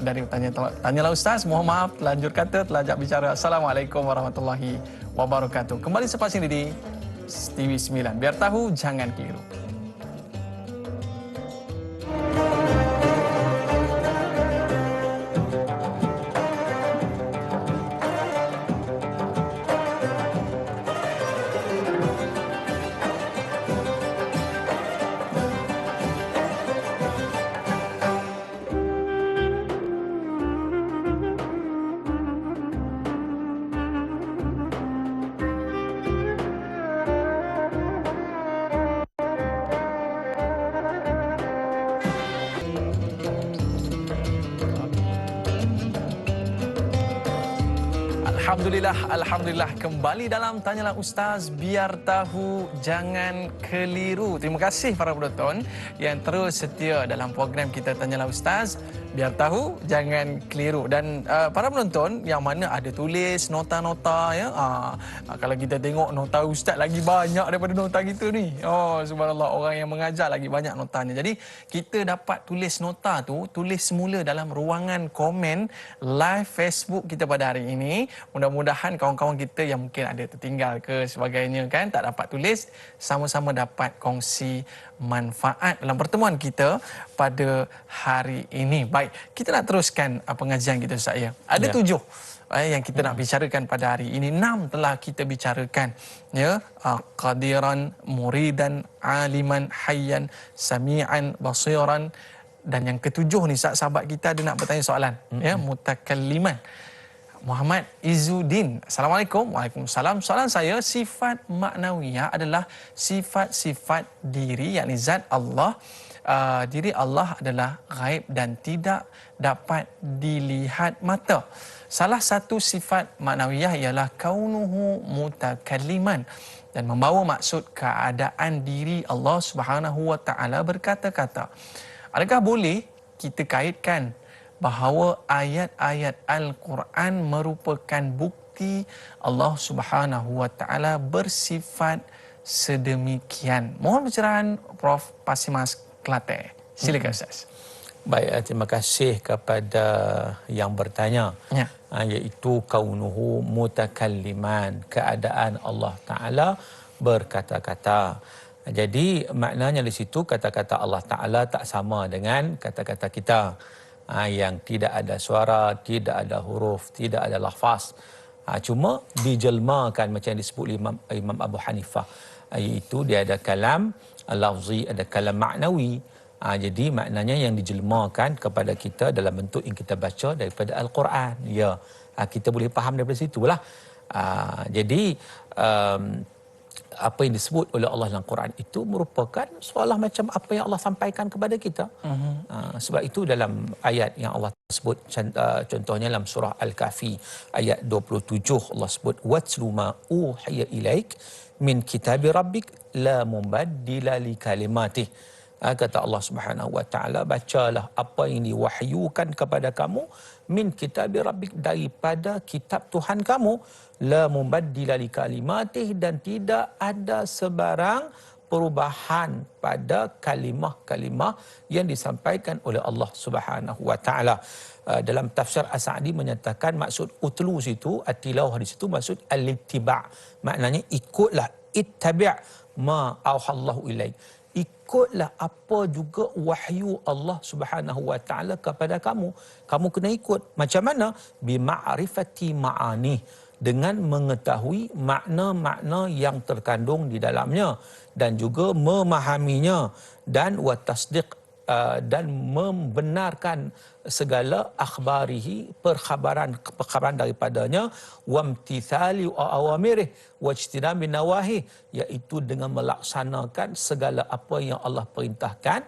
dari Tanyalah Ustaz, mohon maaf terlanjur kata, terlajak bicara. Assalamualaikum warahmatullahi wabarakatuh. Kembali selepas ini di TV9. Biar tahu, jangan keliru. Alhamdulillah kembali dalam Tanyalah Ustaz, biar tahu jangan keliru. Terima kasih para penonton yang terus setia dalam program kita Tanyalah Ustaz, biar tahu jangan keliru. Dan para penonton yang mana ada tulis nota-nota ya. Kalau kita tengok nota Ustaz lagi banyak daripada nota kita ni. Oh subhanallah, orang yang mengajar lagi banyak notanya. Jadi kita dapat tulis nota tu, tulis semula dalam ruangan komen live Facebook kita pada hari ini. Mudah-mudahan kawan-kawan kita yang mungkin ada tertinggal ke sebagainya kan, tak dapat tulis, sama-sama dapat kongsi manfaat dalam pertemuan kita pada hari ini. Baik, kita nak teruskan pengajian kita Ustaz ya. Ada 7 yang kita nak bicarakan pada hari ini. 6 telah kita bicarakan ya. Qadiran, muridan, aliman, hayyan, sami'an, basiran. Dan yang ke-7 ni sahabat kita ada nak bertanya soalan ya, mutakalliman. Muhammad Izzuddin. Assalamualaikum. Waalaikumsalam. Soalan saya, sifat maknawiyah adalah sifat-sifat diri, yakni zat Allah. Diri Allah adalah ghaib dan tidak dapat dilihat mata. Salah satu sifat maknawiyah ialah kaunuhu mutakalliman dan membawa maksud keadaan diri Allah Subhanahu wa taala berkata-kata. Adakah boleh kita kaitkan bahawa ayat-ayat Al-Quran merupakan bukti Allah Subhanahu wa taala bersifat sedemikian? Mohon pencerahan Prof Pasimas Kelate. Silakan Ustaz. Baik, terima kasih kepada yang bertanya. Ya. Iaitu kaunuhu mutakalliman, keadaan Allah Taala berkata-kata. Jadi maknanya di situ kata-kata Allah Taala tak sama dengan kata-kata kita. Yang tidak ada suara, tidak ada huruf, tidak ada lafaz. Cuma dijelmakan macam yang disebut Imam Abu Hanifah. Iaitu dia ada kalam lafzi, ada kalam maknawi. Jadi maknanya yang dijelmakan kepada kita dalam bentuk yang kita baca daripada Al-Quran. Ya, kita boleh faham daripada situlah. Jadi apa yang disebut oleh Allah dalam Quran itu merupakan seolah macam apa yang Allah sampaikan kepada kita. Sebab itu dalam ayat yang Allah sebut, contohnya dalam surah Al-Kahfi ayat 27, Allah sebut watlu ma uhiya ilaik min kitabi rabbik la mubaddila li kalimatih. Kata Allah Subhanahu wa taala, bacalah apa yang diwahyukan kepada kamu min kitabi rabbik, daripada kitab Tuhan kamu, la mubaddila li kalimatih, dan tidak ada sebarang perubahan pada kalimah-kalimah yang disampaikan oleh Allah Subhanahu wa taala. Dalam tafsir As-Sa'di menyatakan maksud utlu situ, at-tilawah di situ maksud al-ittiba'. Maknanya ikutlah, ittabi' ma auhallahu ilaik. Ikutlah apa juga wahyu Allah Subhanahu wa taala kepada kamu. Kamu kena ikut. Macam mana? Bi ma'rifati ma'ani, dengan mengetahui makna-makna yang terkandung di dalamnya dan juga memahaminya, dan wa tasdiq, dan membenarkan segala akhbarihi, perkhabaran daripadanya, wamtithali awamirih wajtinabi nawahi, iaitu dengan melaksanakan segala apa yang Allah perintahkan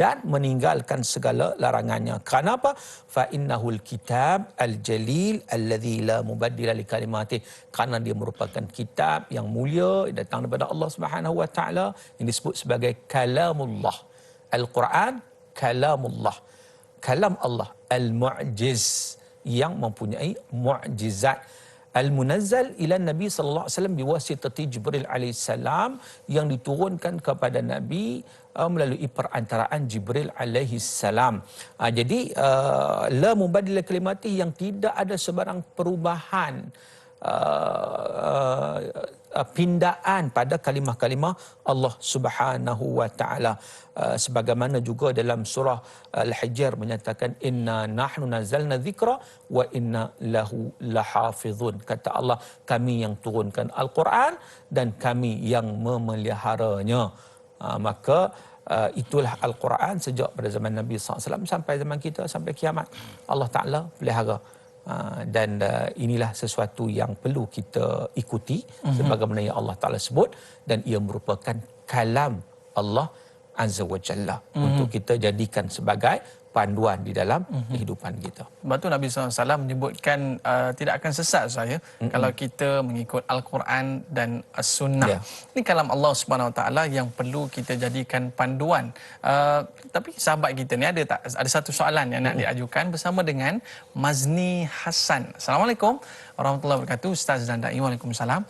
dan meninggalkan segala larangannya. Kenapa? Fa innahul kitab al-jalil alladhi la mubaddila li kalimatih, karena dia merupakan kitab yang mulia datang daripada Allah Subhanahu wa taala yang disebut sebagai kalamullah. Al-Quran kalamullah, kalam Allah, al-mu'jiz, yang mempunyai mu'jizat, al-munazzal ila Nabi sallallahu alaihi wasallam biwasitati Jibril alaihi salam, yang diturunkan kepada Nabi melalui perantaraan Jibril alaihi salam. Jadi la mubaddila kalimatih, yang tidak ada sebarang perubahan, pindaan pada kalimah-kalimah Allah Subhanahu wa taala. Sebagaimana juga dalam surah Al-Hijr menyatakan inna nahnu nazzalna dzikra wa inna lahu lahafizun. Kata Allah, kami yang turunkan Al-Quran dan kami yang memeliharanya. Maka itulah Al-Quran sejak pada zaman Nabi SAW sampai zaman kita, sampai kiamat. Allah Ta'ala pelihara. Dan inilah sesuatu yang perlu kita ikuti sebagaimana yang Allah Ta'ala sebut, dan ia merupakan kalam Allah Azza wa Jalla untuk kita jadikan sebagai panduan di dalam kehidupan kita. Sebab tu Nabi SAW menyebutkan tidak akan sesat saya kalau kita mengikut Al-Quran dan As-Sunnah. Ya. Ini kalam Allah Subhanahu Wa Taala yang perlu kita jadikan panduan. Tapi sahabat kita ni ada satu soalan yang nak diajukan bersama dengan Mazni Hassan. Assalamualaikum warahmatullahi wabarakatuh. Ustaz dan Da'i. Waalaikumsalam.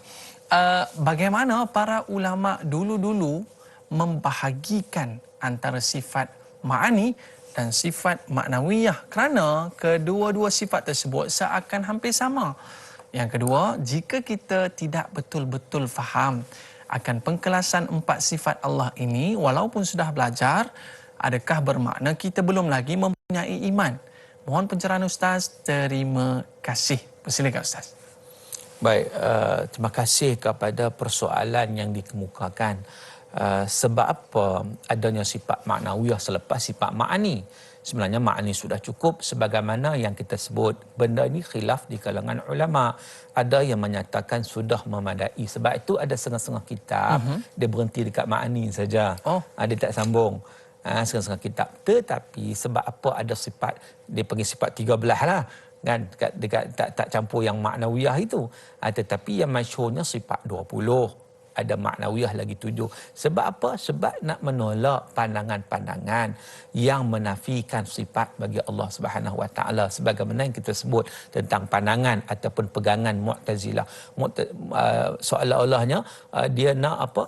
Bagaimana para ulama dulu-dulu membahagikan antara sifat ma'ani dan sifat maknawiyah kerana kedua-dua sifat tersebut seakan hampir sama. Yang kedua, jika kita tidak betul-betul faham akan pengkelasan 4 sifat Allah ini, walaupun sudah belajar, adakah bermakna kita belum lagi mempunyai iman? Mohon pencerahan Ustaz. Terima kasih. Persilakan Ustaz. Baik, terima kasih kepada persoalan yang dikemukakan. Sebab apa adanya sifat maknawiyah selepas sifat ma'ani? Sebenarnya ma'ani sudah cukup sebagaimana yang kita sebut. Benda ini khilaf di kalangan ulama. Ada yang menyatakan sudah memadai. Sebab itu ada setengah-setengah kitab dia berhenti dekat ma'ani saja. Dia tak sambung. Setengah-setengah kitab. Tetapi sebab apa ada sifat, dia panggil sifat 13 lah. Kan dekat tak campur yang maknawiyah itu. Tetapi yang masyhurnya sifat 20. Ada maknawiyah lagi 7. Sebab apa? Sebab nak menolak pandangan-pandangan yang menafikan sifat bagi Allah Subhanahu Wa Taala, sebagaimana yang kita sebut tentang pandangan ataupun pegangan Mu'tazilah. Seolah-olahnya dia nak apa?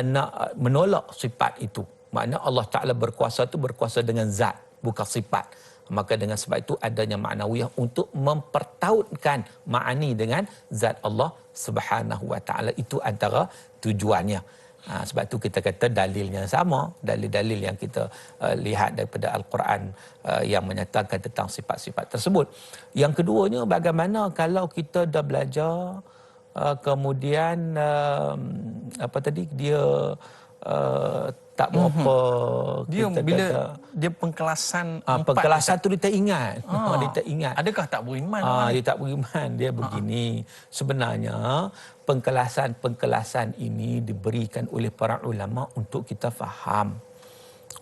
Nak menolak sifat itu. Makna Allah Taala berkuasa itu berkuasa dengan zat, bukan sifat. Maka dengan sebab itu adanya maknawiyah untuk mempertautkan ma'ani dengan zat Allah Subhanahu Wa Taala. Itu antara tujuannya. Sebab itu kita kata dalilnya sama. Dalil-dalil yang kita lihat daripada Al-Quran yang menyatakan tentang sifat-sifat tersebut. Yang keduanya, bagaimana kalau kita dah belajar kemudian apa tadi dia tak berapa Dia kita bila kata, dia pengkelasan 4, pengkelasan tu dia tak ingat. Dia tak ingat. Adakah tak beriman? Dia tak beriman. Dia begini. Sebenarnya pengkelasan ini diberikan oleh para ulama untuk kita faham.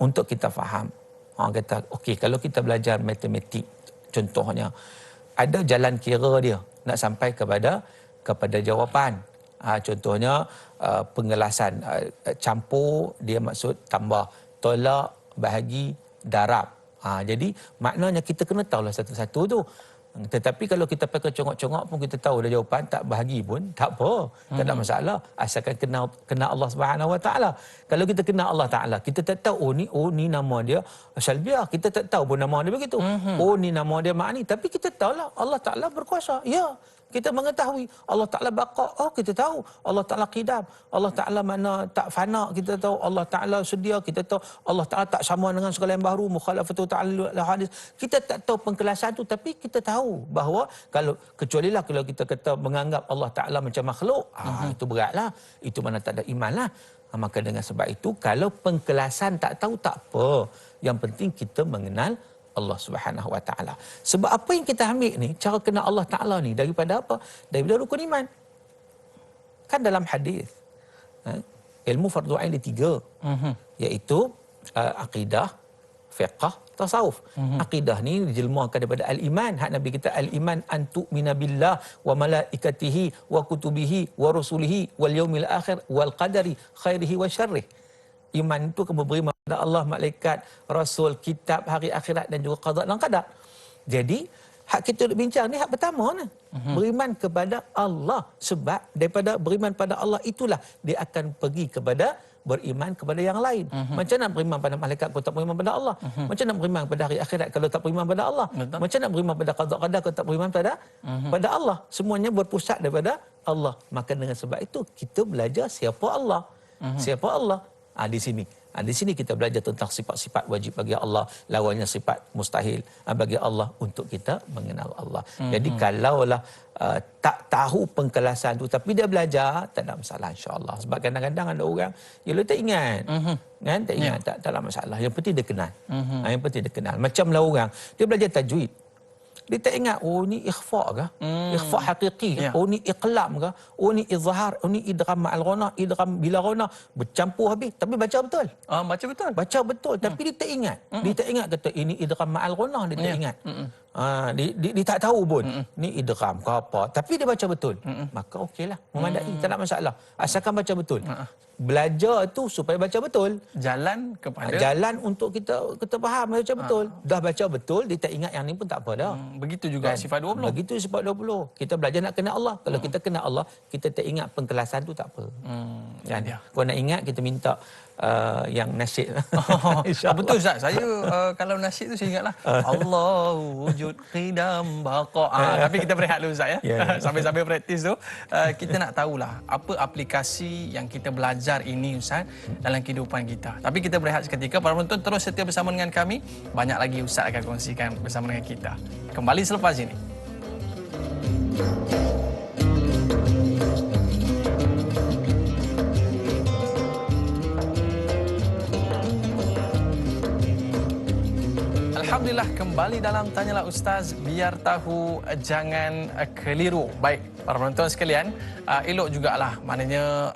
Untuk kita faham. Kata, okey, kalau kita belajar matematik, contohnya, ada jalan kira dia nak sampai kepada jawapan. Contohnya pengelasan, campur dia maksud tambah, tolak, bahagi, darab. Jadi maknanya kita kena tahulah satu-satu tu. Tetapi kalau kita pakai congok-congok pun kita tahu dah jawapan, tak bahagi pun tak apa, tak ada masalah, asalkan kena Allah Subhanahu Wa Taala. Kalau kita kena Allah Taala, kita tak tahu ni nama dia Salbiah, kita tak tahu pun nama dia begitu. Ni nama dia Ma'ani, tapi kita tahulah Allah Taala berkuasa. Ya, kita mengetahui Allah Ta'ala baqa, kita tahu Allah Ta'ala qidam, Allah Ta'ala mana tak fana, kita tahu Allah Ta'ala sedia, kita tahu Allah Ta'ala tak sama dengan segala yang baru, mukhalafatu ta'ala hadis. Kita tak tahu pengkelasan tu, tapi kita tahu bahawa kalau kecualilah kalau kita kata menganggap Allah Ta'ala macam makhluk, itu beratlah, itu mana tak ada iman lah. Maka dengan sebab itu kalau pengkelasan tak tahu tak apa, yang penting kita mengenal Allah Subhanahu Wa Taala. Sebab apa yang kita ambil ni, cara kenal Allah Taala ni daripada apa? Daripada rukun iman. Kan dalam hadis, ilmu fardu ain ada 3, iaitu akidah, fiqh, tasawuf. Akidah ni dijelmakan daripada al-iman. Hak Nabi kita al-iman an tu'mina billah wa malaikatihi wa kutubihi wa rusulihi wal yaumil akhir wal qadari khairihi wa syarrih. Iman itu kamu beriman kepada Allah, malaikat, rasul, kitab, hari akhirat dan juga qada dan qadar. Jadi, hak kita bincang ni hak pertama ni. Beriman kepada Allah. Sebab daripada beriman pada Allah itulah dia akan pergi kepada beriman kepada yang lain. Macam nak beriman pada malaikat kalau tak beriman pada Allah? Macam nak beriman pada hari akhirat kalau tak beriman pada Allah? Macam nak beriman pada qada qadar kalau tak beriman pada Allah? Semuanya berpusat daripada Allah. Maka dengan sebab itu kita belajar siapa Allah. Siapa Allah? Di sini kita belajar tentang sifat-sifat wajib bagi Allah, lawannya sifat mustahil bagi Allah untuk kita mengenal Allah. Jadi kalaulah tak tahu pengkelasan tu tapi dia belajar, tak ada masalah insya-Allah. Sebab kadang-kadang ada orang dia tak ingat. Kan? Tak ingat, tak ada masalah. Yang penting dia kenal. Yang penting dia kenal. Macamlah orang dia belajar tajwid. Dia tak ingat, oh ni ikhfa ke? Ikhfa hakiki ke? Ya. Oh ni iqlam ke? Oh ni izhar, oh ni idgham ma'al ghanah, idgham bila ghanah, bercampur habis. Tapi baca betul. Baca betul. Baca betul, tapi dia tak ingat. Dia tak ingat kata ini idgham ma'al ghanah, dia tak Ya. ingat. Dia tak tahu pun ni idgham ke apa, tapi dia baca betul. Maka okeylah, memadai, tak ada masalah. Asalkan baca betul. Belajar tu supaya baca betul. Jalan kepada Jalan untuk kita faham baca betul. Dah baca betul, dia tak ingat yang ni pun tak apa dah. begitu juga sifat 20. Begitu sifat 20. Kita belajar nak kenal Allah. Kalau kita kenal Allah, kita tak ingat pengkelasan tu tak apa. Kan? dia. Kalau nak ingat, kita minta yang nasyid. Betul Ustaz. Saya kalau nasyid tu saya ingatlah Allahu wujud qidam baqa. Tapi kita berehat dulu Ustaz ya. Sambil-sambil praktis tu kita nak tahulah apa aplikasi yang kita belajar ini Ustaz dalam kehidupan kita. Tapi kita berehat seketika. Para penonton terus setia bersama dengan kami. Banyak lagi Ustaz akan kongsikan bersama dengan kita. Kembali selepas ini. Alhamdulillah, kembali dalam Tanyalah Ustaz, biar tahu jangan keliru. Baik, para penonton sekalian, elok jugalah maknanya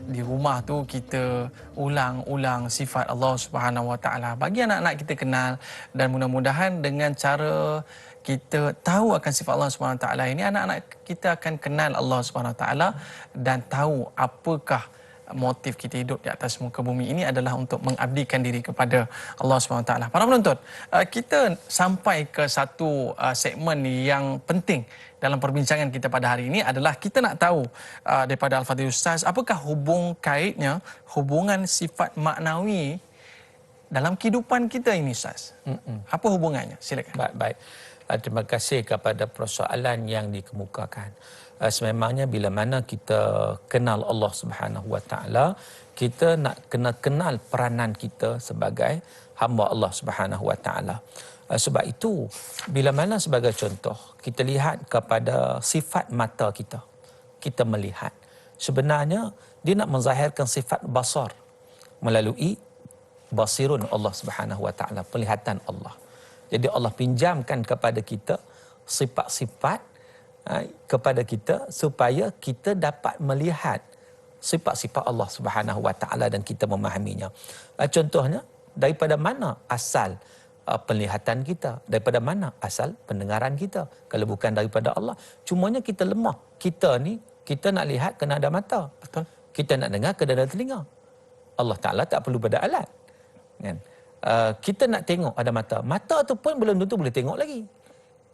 di rumah tu kita ulang-ulang sifat Allah Subhanahu Wa Taala bagi anak-anak kita kenal, dan mudah-mudahan dengan cara kita tahu akan sifat Allah Subhanahu Wa Taala ini, anak-anak kita akan kenal Allah Subhanahu Wa Taala dan tahu apakah motif kita hidup di atas muka bumi ini adalah untuk mengabdikan diri kepada Allah SWT. Para penonton, kita sampai ke satu segmen yang penting dalam perbincangan kita pada hari ini adalah kita nak tahu daripada Al-Fadhil Ustaz, apakah hubungan sifat maknawi dalam kehidupan kita ini Ustaz? Apa hubungannya? Silakan. Baik. Terima kasih kepada persoalan yang dikemukakan. Sememangnya bila mana kita kenal Allah Subhanahu Wa Taala, kita nak kena kenal peranan kita sebagai hamba Allah Subhanahu Wa Taala. Sebab itu bila mana sebagai contoh kita lihat kepada sifat mata kita, kita melihat sebenarnya dia nak menzahirkan sifat basar melalui basirun Allah Subhanahu Wa Taala, penglihatan Allah. Jadi Allah pinjamkan kepada kita sifat-sifat kepada kita supaya kita dapat melihat sifat-sifat Allah Subhanahu Wa Taala dan kita memahaminya. Contohnya, daripada mana asal penglihatan kita? Daripada mana asal pendengaran kita? Kalau bukan daripada Allah, cumanya kita lemah. Kita ni, kita nak lihat kena ada mata. Betul. Kita nak dengar kena ada telinga. Allah Taala tak perlu pada alat. Kan? Kita nak tengok ada mata. Mata tu pun belum tentu boleh tengok lagi.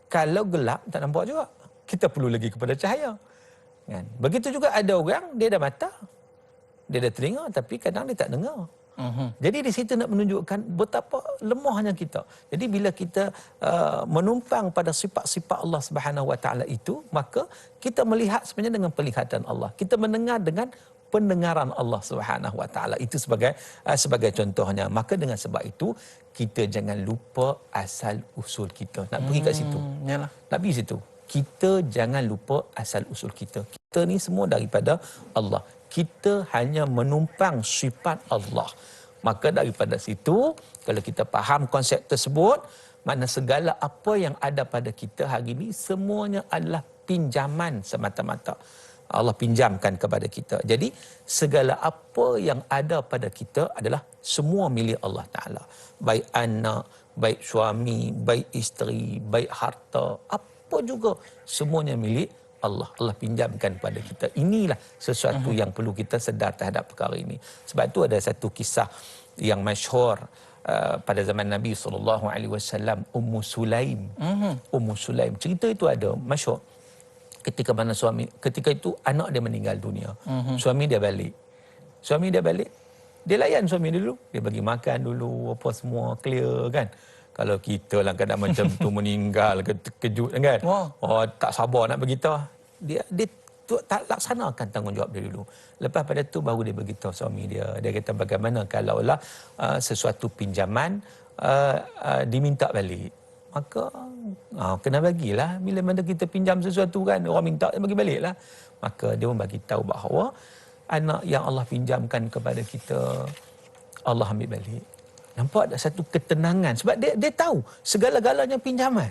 Kalau gelap tak nampak juga. Kita perlu lagi kepada cahaya. Kan? Begitu juga ada orang, dia ada mata, dia ada telinga, tapi kadang dia tak dengar. Jadi di situ nak menunjukkan betapa lemahnya kita. Jadi bila kita menumpang pada sifat-sifat Allah Subhanahu Wa Taala itu, maka kita melihat sebenarnya dengan penglihatan Allah. Kita mendengar dengan pendengaran Allah Subhanahu Wa Taala. Itu sebagai contohnya. Maka dengan sebab itu kita jangan lupa asal usul kita. Nak pergi kat situ. Yalah. Nak pergi situ. Kita jangan lupa asal usul kita. Kita ni semua daripada Allah. Kita hanya menumpang sifat Allah. Maka daripada situ, kalau kita faham konsep tersebut, makna segala apa yang ada pada kita hari ini, semuanya adalah pinjaman semata-mata. Allah pinjamkan kepada kita. Jadi, segala apa yang ada pada kita adalah semua milik Allah Ta'ala. Baik anak, baik suami, baik isteri, baik harta, apa juga semuanya milik Allah. Allah pinjamkan pada kita. Inilah sesuatu yang perlu kita sedar terhadap perkara ini. Sebab itu ada satu kisah yang masyhur pada zaman Nabi SAW, Ummu Sulaim. Ummu Sulaim. Cerita itu ada masyhur. Ketika itu anak dia meninggal dunia. Suami dia balik. Dia layan suami dulu. Dia bagi makan dulu, apa semua clear kan. Kalau kita lah kadang macam tu meninggal, terkejut kan. Oh, tak sabar nak beritahu. Dia tak laksanakan tanggungjawab dia dulu. Lepas pada tu baru dia beritahu suami dia. Dia kata bagaimana kalaulah sesuatu pinjaman diminta balik. Maka kena bagilah. Bila mana kita pinjam sesuatu kan, orang minta bagi balik lah. Maka dia pun bagi tahu bahawa anak yang Allah pinjamkan kepada kita, Allah ambil balik. Nampak ada satu ketenangan. Sebab dia tahu segala-galanya pinjaman.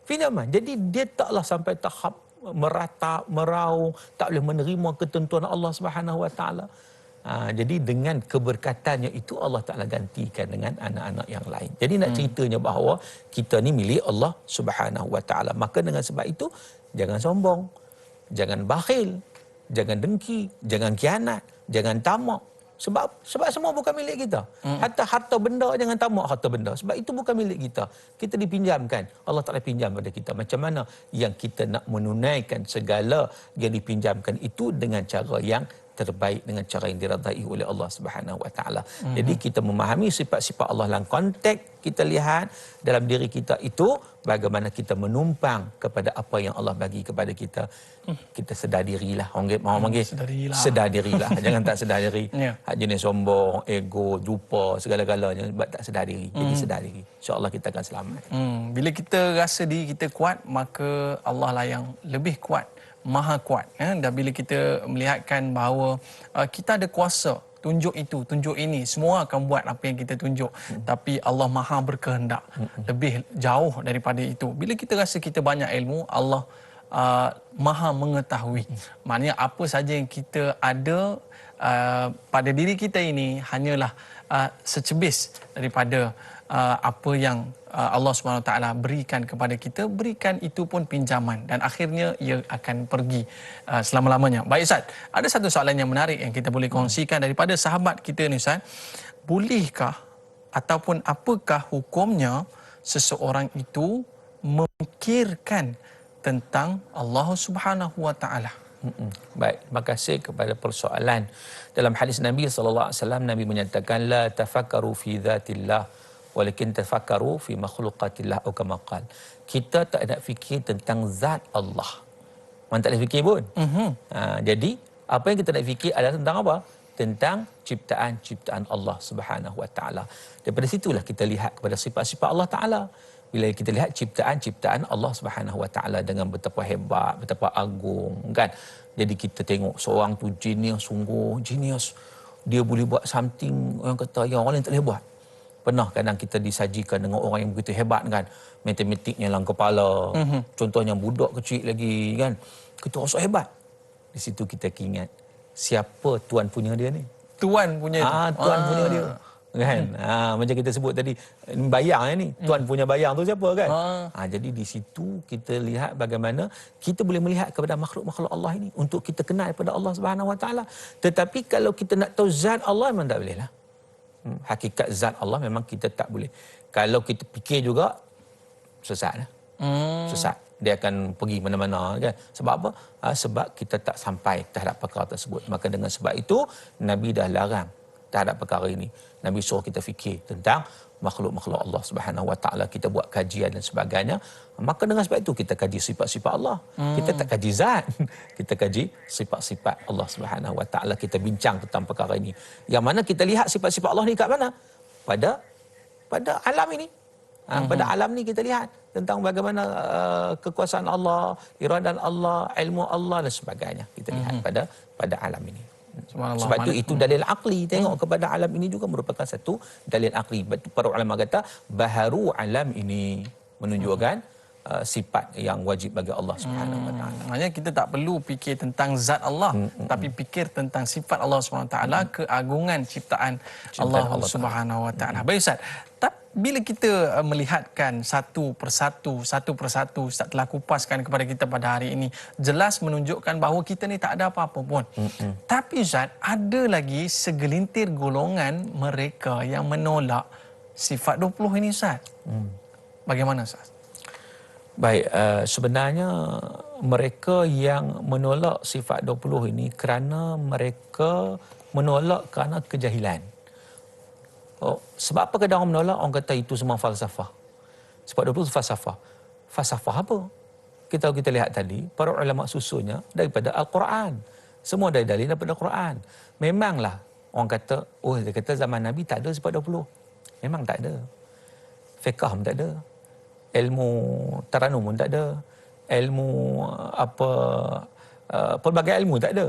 Pinjaman. Jadi dia taklah sampai tahap meratap, meraung, tak boleh menerima ketentuan Allah Subhanahu Wa Taala. Jadi dengan keberkatannya itu Allah Ta'ala gantikan dengan anak-anak yang lain. Jadi nak ceritanya bahawa kita ni milik Allah Subhanahu Wa Ta'ala. Maka dengan sebab itu, jangan sombong, jangan bakhil, jangan dengki, jangan khianat, jangan tamak. Sebab semua bukan milik kita. Hatta harta benda, jangan tamak harta benda. Sebab itu bukan milik kita. Kita dipinjamkan. Allah Ta'ala pinjam pada kita. Macam mana yang kita nak menunaikan segala yang dipinjamkan itu dengan cara yang terbaik, dengan cara yang diradai oleh Allah Subhanahu Wa Taala. Jadi kita memahami sifat-sifat Allah dalam konteks kita lihat dalam diri kita itu bagaimana kita menumpang kepada apa yang Allah bagi kepada kita. Kita sedar dirilah. Orang panggil sedar dirilah. Jangan tak sedar diri. Hak jenis sombong, ego, lupa segala-galanya sebab tak sedar diri. Jadi sedar diri. Insya-Allah kita akan selamat. Bila kita rasa diri kita kuat, maka Allah lah yang lebih kuat, maha kuat. Dan bila kita melihatkan bahawa kita ada kuasa, tunjuk itu, tunjuk ini, semua akan buat apa yang kita tunjuk. Tapi Allah maha berkehendak, lebih jauh daripada itu. Bila kita rasa kita banyak ilmu, Allah maha mengetahui. Maknanya apa saja yang kita ada pada diri kita ini hanyalah secebis daripada apa yang Allah SWT berikan kepada kita, berikan itu pun pinjaman dan akhirnya ia akan pergi selama-lamanya. Baik Ustaz, ada satu soalan yang menarik yang kita boleh kongsikan daripada sahabat kita ni Ustaz. Bolehkah ataupun apakah hukumnya seseorang itu memikirkan tentang Allah Subhanahu Wa Taala? Baik, terima kasih kepada persoalan. Dalam hadis Nabi SAW, Nabi menyatakan la tafakkaru fi dzatillah walakin tafakkaru fi makhluqatillah atau kama qala. Kita tak nak fikir tentang zat Allah. Mana tak nak fikir pun. Jadi apa yang kita nak fikir adalah tentang apa? Tentang ciptaan-ciptaan Allah Subhanahu Wa Taala. Daripada situlah kita lihat kepada sifat-sifat Allah Taala. Bila kita lihat ciptaan-ciptaan Allah Subhanahu Wa Taala dengan betapa hebat, betapa agung, kan? Jadi kita tengok seorang tu genius, sungguh genius. Dia boleh buat something orang kata yang orang lain tak boleh buat. Pernah kadang kita disajikan dengan orang yang begitu hebat kan, matematiknya dalam kepala. Contohnya budak kecil lagi kan. Kita rasa hebat. Di situ kita ingat siapa tuan punya dia ni? Tuan punya itu. Tuan punya dia. Kan? Macam kita sebut tadi, bayang ni, tuan punya bayang tu siapa kan? Jadi di situ kita lihat bagaimana kita boleh melihat kepada makhluk-makhluk Allah ini untuk kita kenal kepada Allah Subhanahu Wa Taala. Tetapi kalau kita nak tahu zat Allah memang tak boleh lah. Hakikat zat Allah memang kita tak boleh. Kalau kita fikir juga sesat lah. Sesat. Dia akan pergi mana-mana kan. Sebab apa? Sebab kita tak sampai terhadap perkara tersebut. Maka dengan sebab itu Nabi dah larang terhadap perkara ini. Nabi suruh kita fikir tentang makhluk-makhluk Allah Subhanahu Wa Taala, kita buat kajian dan sebagainya. Maka dengan sebab itu kita kaji sifat-sifat Allah. Kita tak kaji zat. Kita kaji sifat-sifat Allah Subhanahu Wa Taala. Kita bincang tentang perkara ini. Yang mana kita lihat sifat-sifat Allah ni kat mana? Pada alam ini. Pada alam ni kita lihat tentang bagaimana kekuasaan Allah, iradan Allah, ilmu Allah dan sebagainya. Kita lihat pada alam ini. Sebab itu dalil akli. Tengok kepada alam ini juga merupakan satu dalil akli. Para ulama kata baharu alam ini menunjukkan sifat yang wajib bagi Allah Subhanahu Wa Taala. Maksudnya kita tak perlu fikir tentang zat Allah, tapi fikir tentang sifat Allah Subhanahu Wa Taala, keagungan ciptaan Allah Subhanahu Wa Taala. Baik Ustaz, bila kita melihatkan satu persatu Ustaz telah kupaskan kepada kita pada hari ini, jelas menunjukkan bahawa kita ni tak ada apa-apa pun. Tapi Ustaz, ada lagi segelintir golongan mereka yang menolak sifat 20 ini Ustaz. Bagaimana Ustaz? Baik, sebenarnya mereka yang menolak sifat 20 ini kerana mereka menolak kerana kejahilan. Sebab apa kadang orang menolak? Orang kata itu semua falsafah. Sebab 20 falsafah. Falsafah apa? Kita lihat tadi, para ulama susunnya daripada Al-Quran. Semua dari dalil daripada Al-Quran. Memanglah orang kata, dia kata zaman Nabi tak ada sifat 20. Memang tak ada. Fiqh pun tak ada. Ilmu taranum pun tak ada. Ilmu pelbagai ilmu tak ada.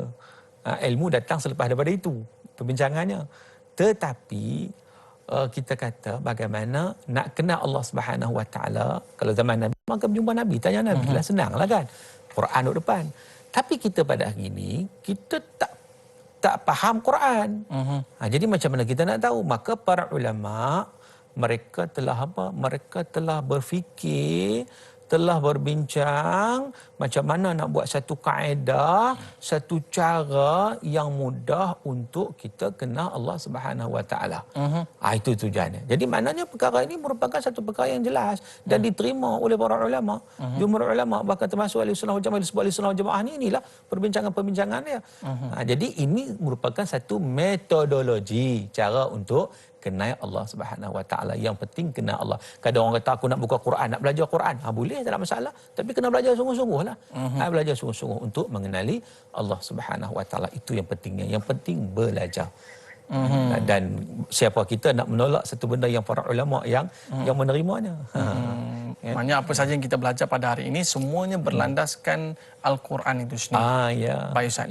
Ilmu datang selepas daripada itu perbincangannya. Tetapi kita kata bagaimana nak kenal Allah Subhanahu Wa Taala kalau zaman Nabi Maka berjumpa Nabi, tanya Nabi lah, senanglah kan. Quran duduk depan. Tapi kita pada hari ini, kita tak faham Quran. Jadi macam mana kita nak tahu? Maka para ulama, mereka telah apa? Mereka telah berfikir, telah berbincang macam mana nak buat satu kaedah, satu cara yang mudah untuk kita kenal Allah Subhanahu Wa Taala. Itu tujuannya. Jadi maknanya perkara ini merupakan satu perkara yang jelas dan diterima oleh para ulama. Jumhur ulama, bahkan termasuk Ahlussunnah wal Jamaah, disebut Ahlussunnah wal Jamaah inilah perbincangan-perbincangan dia. Jadi ini merupakan satu metodologi cara untuk kenal Allah Subhanahu Wa Taala. Yang penting kenal Allah. Kadang orang kata aku nak buka Quran, nak belajar Quran. Boleh, tak ada masalah. Tapi kena belajar sungguh-sungguh lah. Belajar sungguh-sungguh untuk mengenali Allah Subhanahu Wa Taala. Itu yang pentingnya. Yang penting belajar. Dan siapa kita nak menolak satu benda yang para ulama yang menerimanya. Maknanya apa saja yang kita belajar pada hari ini semuanya berlandaskan Al-Quran itu sendiri. Baik Ustaz,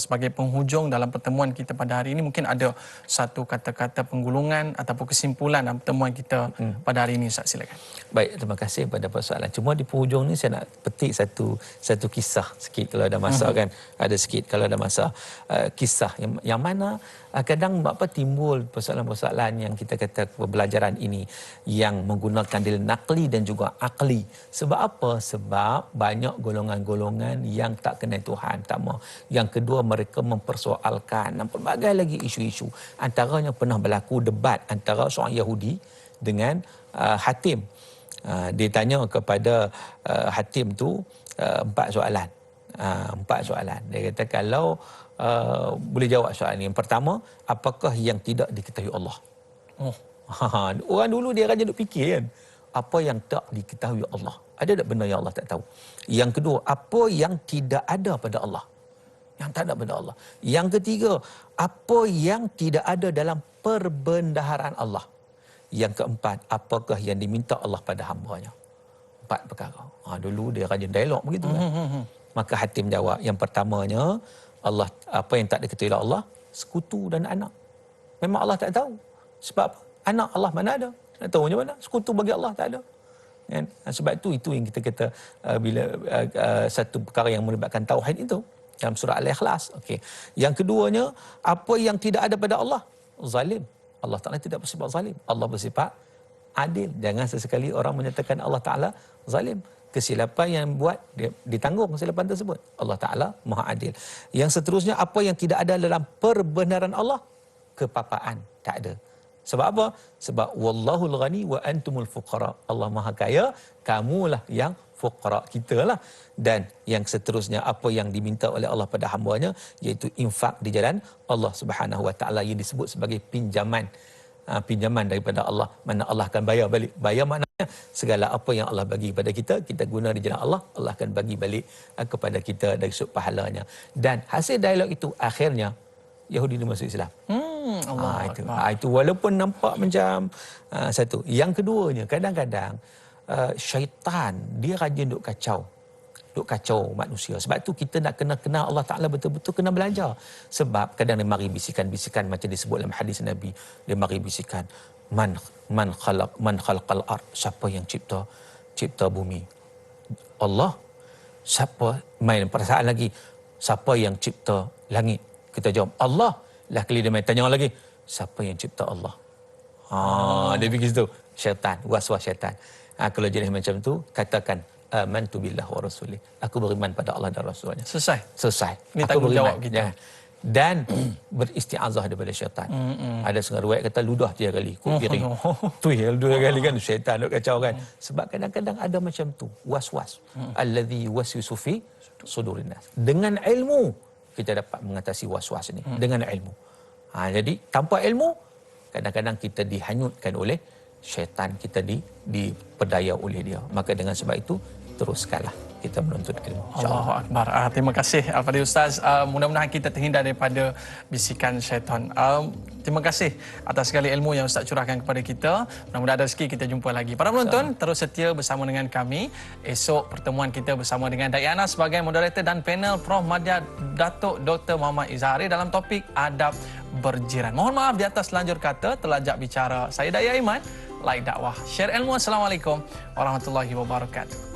sebagai penghujung dalam pertemuan kita pada hari ini, mungkin ada satu kata-kata penggulungan ataupun kesimpulan dalam pertemuan kita pada hari ini, Ustaz, silakan. Baik, terima kasih pada persoalan. Cuma di penghujung ni saya nak petik satu kisah sikit kalau ada masa kan. Ada sikit kalau ada masa. Kisah yang mana kadang timbul persoalan-persoalan yang kita kata pembelajaran ini yang menggunakan dalil naqli dan juga akli. Sebab apa? Sebab banyak golongan-golongan yang tak kenal Tuhan, tak mau. Yang kedua, mereka mempersoalkan dan pelbagai lagi isu-isu. Antaranya pernah berlaku debat antara seorang Yahudi dengan Hatim. Dia tanya kepada Hatim tu 4 soalan. 4 soalan. Dia kata kalau boleh jawab soalan ini. Yang pertama, apakah yang tidak diketahui Allah? Orang dulu dia rajin duk fikir kan. Apa yang tak diketahui Allah? Ada tak benda yang Allah tak tahu? Yang kedua, apa yang tidak ada pada Allah? Yang tak ada pada Allah. Yang ketiga, apa yang tidak ada dalam perbendaharaan Allah? Yang keempat, apakah yang diminta Allah pada hamba-Nya? 4 perkara. Dulu dia rajin dialog begitu kan. Maka Hatim jawab, yang pertamanya, Allah, apa yang tak diketahui Allah? Sekutu dan anak. Memang Allah tak tahu. Sebab anak Allah mana ada? Nak tahu macam mana? Sekutu bagi Allah tak ada. Kan? Sebab itu yang kita kata bila satu perkara yang melibatkan tauhid itu dalam surah Al-Ikhlas. Okey. Yang keduanya, apa yang tidak ada pada Allah? Zalim. Allah Taala tidak bersifat zalim. Allah bersifat adil. Jangan sesekali orang menyatakan Allah Taala zalim. Kesilapan yang buat dia ditanggung kesilapan tersebut. Allah Taala Maha Adil. Yang seterusnya, apa yang tidak ada dalam perbenaran Allah? Kepapaan. Tak ada. Sebab apa? Sebab wallahul ghani wa antumul fuqara. Allah Maha Kaya, kamulah yang fuqara, kita lah. Dan yang seterusnya, apa yang diminta oleh Allah pada hamba-Nya, iaitu infak di jalan Allah Subhanahu Wa Taala, yang disebut sebagai pinjaman. Pinjaman daripada Allah, mana Allah akan bayar balik. Bayar maknanya segala apa yang Allah bagi kepada kita, kita guna di jalan Allah, Allah akan bagi balik kepada kita dari sudut pahalanya. Dan hasil dialog itu akhirnya Yahudi dia masuk Islam. Itu walaupun nampak macam satu. Yang keduanya, kadang-kadang syaitan dia rajin duk kacau manusia. Sebab tu kita nak kena kenal Allah Ta'ala betul-betul, kena belajar. Sebab kadang dia mari bisikan-bisikan macam disebut dalam hadis Nabi. Dia mari bisikan, man khalaqal ard, siapa yang cipta bumi? Allah. Siapa? Main perasaan lagi, siapa yang cipta langit? Kita jawab Allah. Lah kali dia main tanya lagi, siapa yang cipta Allah? Dia fikir situ. Syaitan, was-was syaitan. Kalau jenis macam tu, katakan amantu billah wa rasulih. Aku beriman pada Allah dan Rasulnya. Selesai. Ini tanggungjawab kita. Dan beristiazah daripada syaitan. Ada setengah riwayat kata ludah 3 kali, kut piring. Tu ya 2 kali kan syaitan duk kacau kan. Sebab kadang-kadang ada macam tu, was-was. Allazi waswisu fi sudurin nas. Dengan ilmu kita dapat mengatasi was-was ini. Dengan ilmu. Jadi tanpa ilmu kadang-kadang kita dihanyutkan oleh syaitan, kita diperdaya oleh dia. Maka dengan sebab itu teruskanlah kita menuntut ilmu. Allahu Akbar. Terima kasih kepada Ustaz. Mudah-mudahan kita terhindar daripada bisikan syaitan. Terima kasih atas segala ilmu yang Ustaz curahkan kepada kita. Mudah-mudahan ada rezeki kita jumpa lagi. Para penonton, terus setia bersama dengan kami. Esok pertemuan kita bersama dengan Da'i Anas sebagai moderator dan panel Prof. Madya Datuk Dr. Muhammad Izhari dalam topik adab berjiran. Mohon maaf di atas lanjur kata, terlajak bicara. Saya Da'i Aiman, like dakwah, share ilmu. Assalamualaikum warahmatullahi wabarakatuh.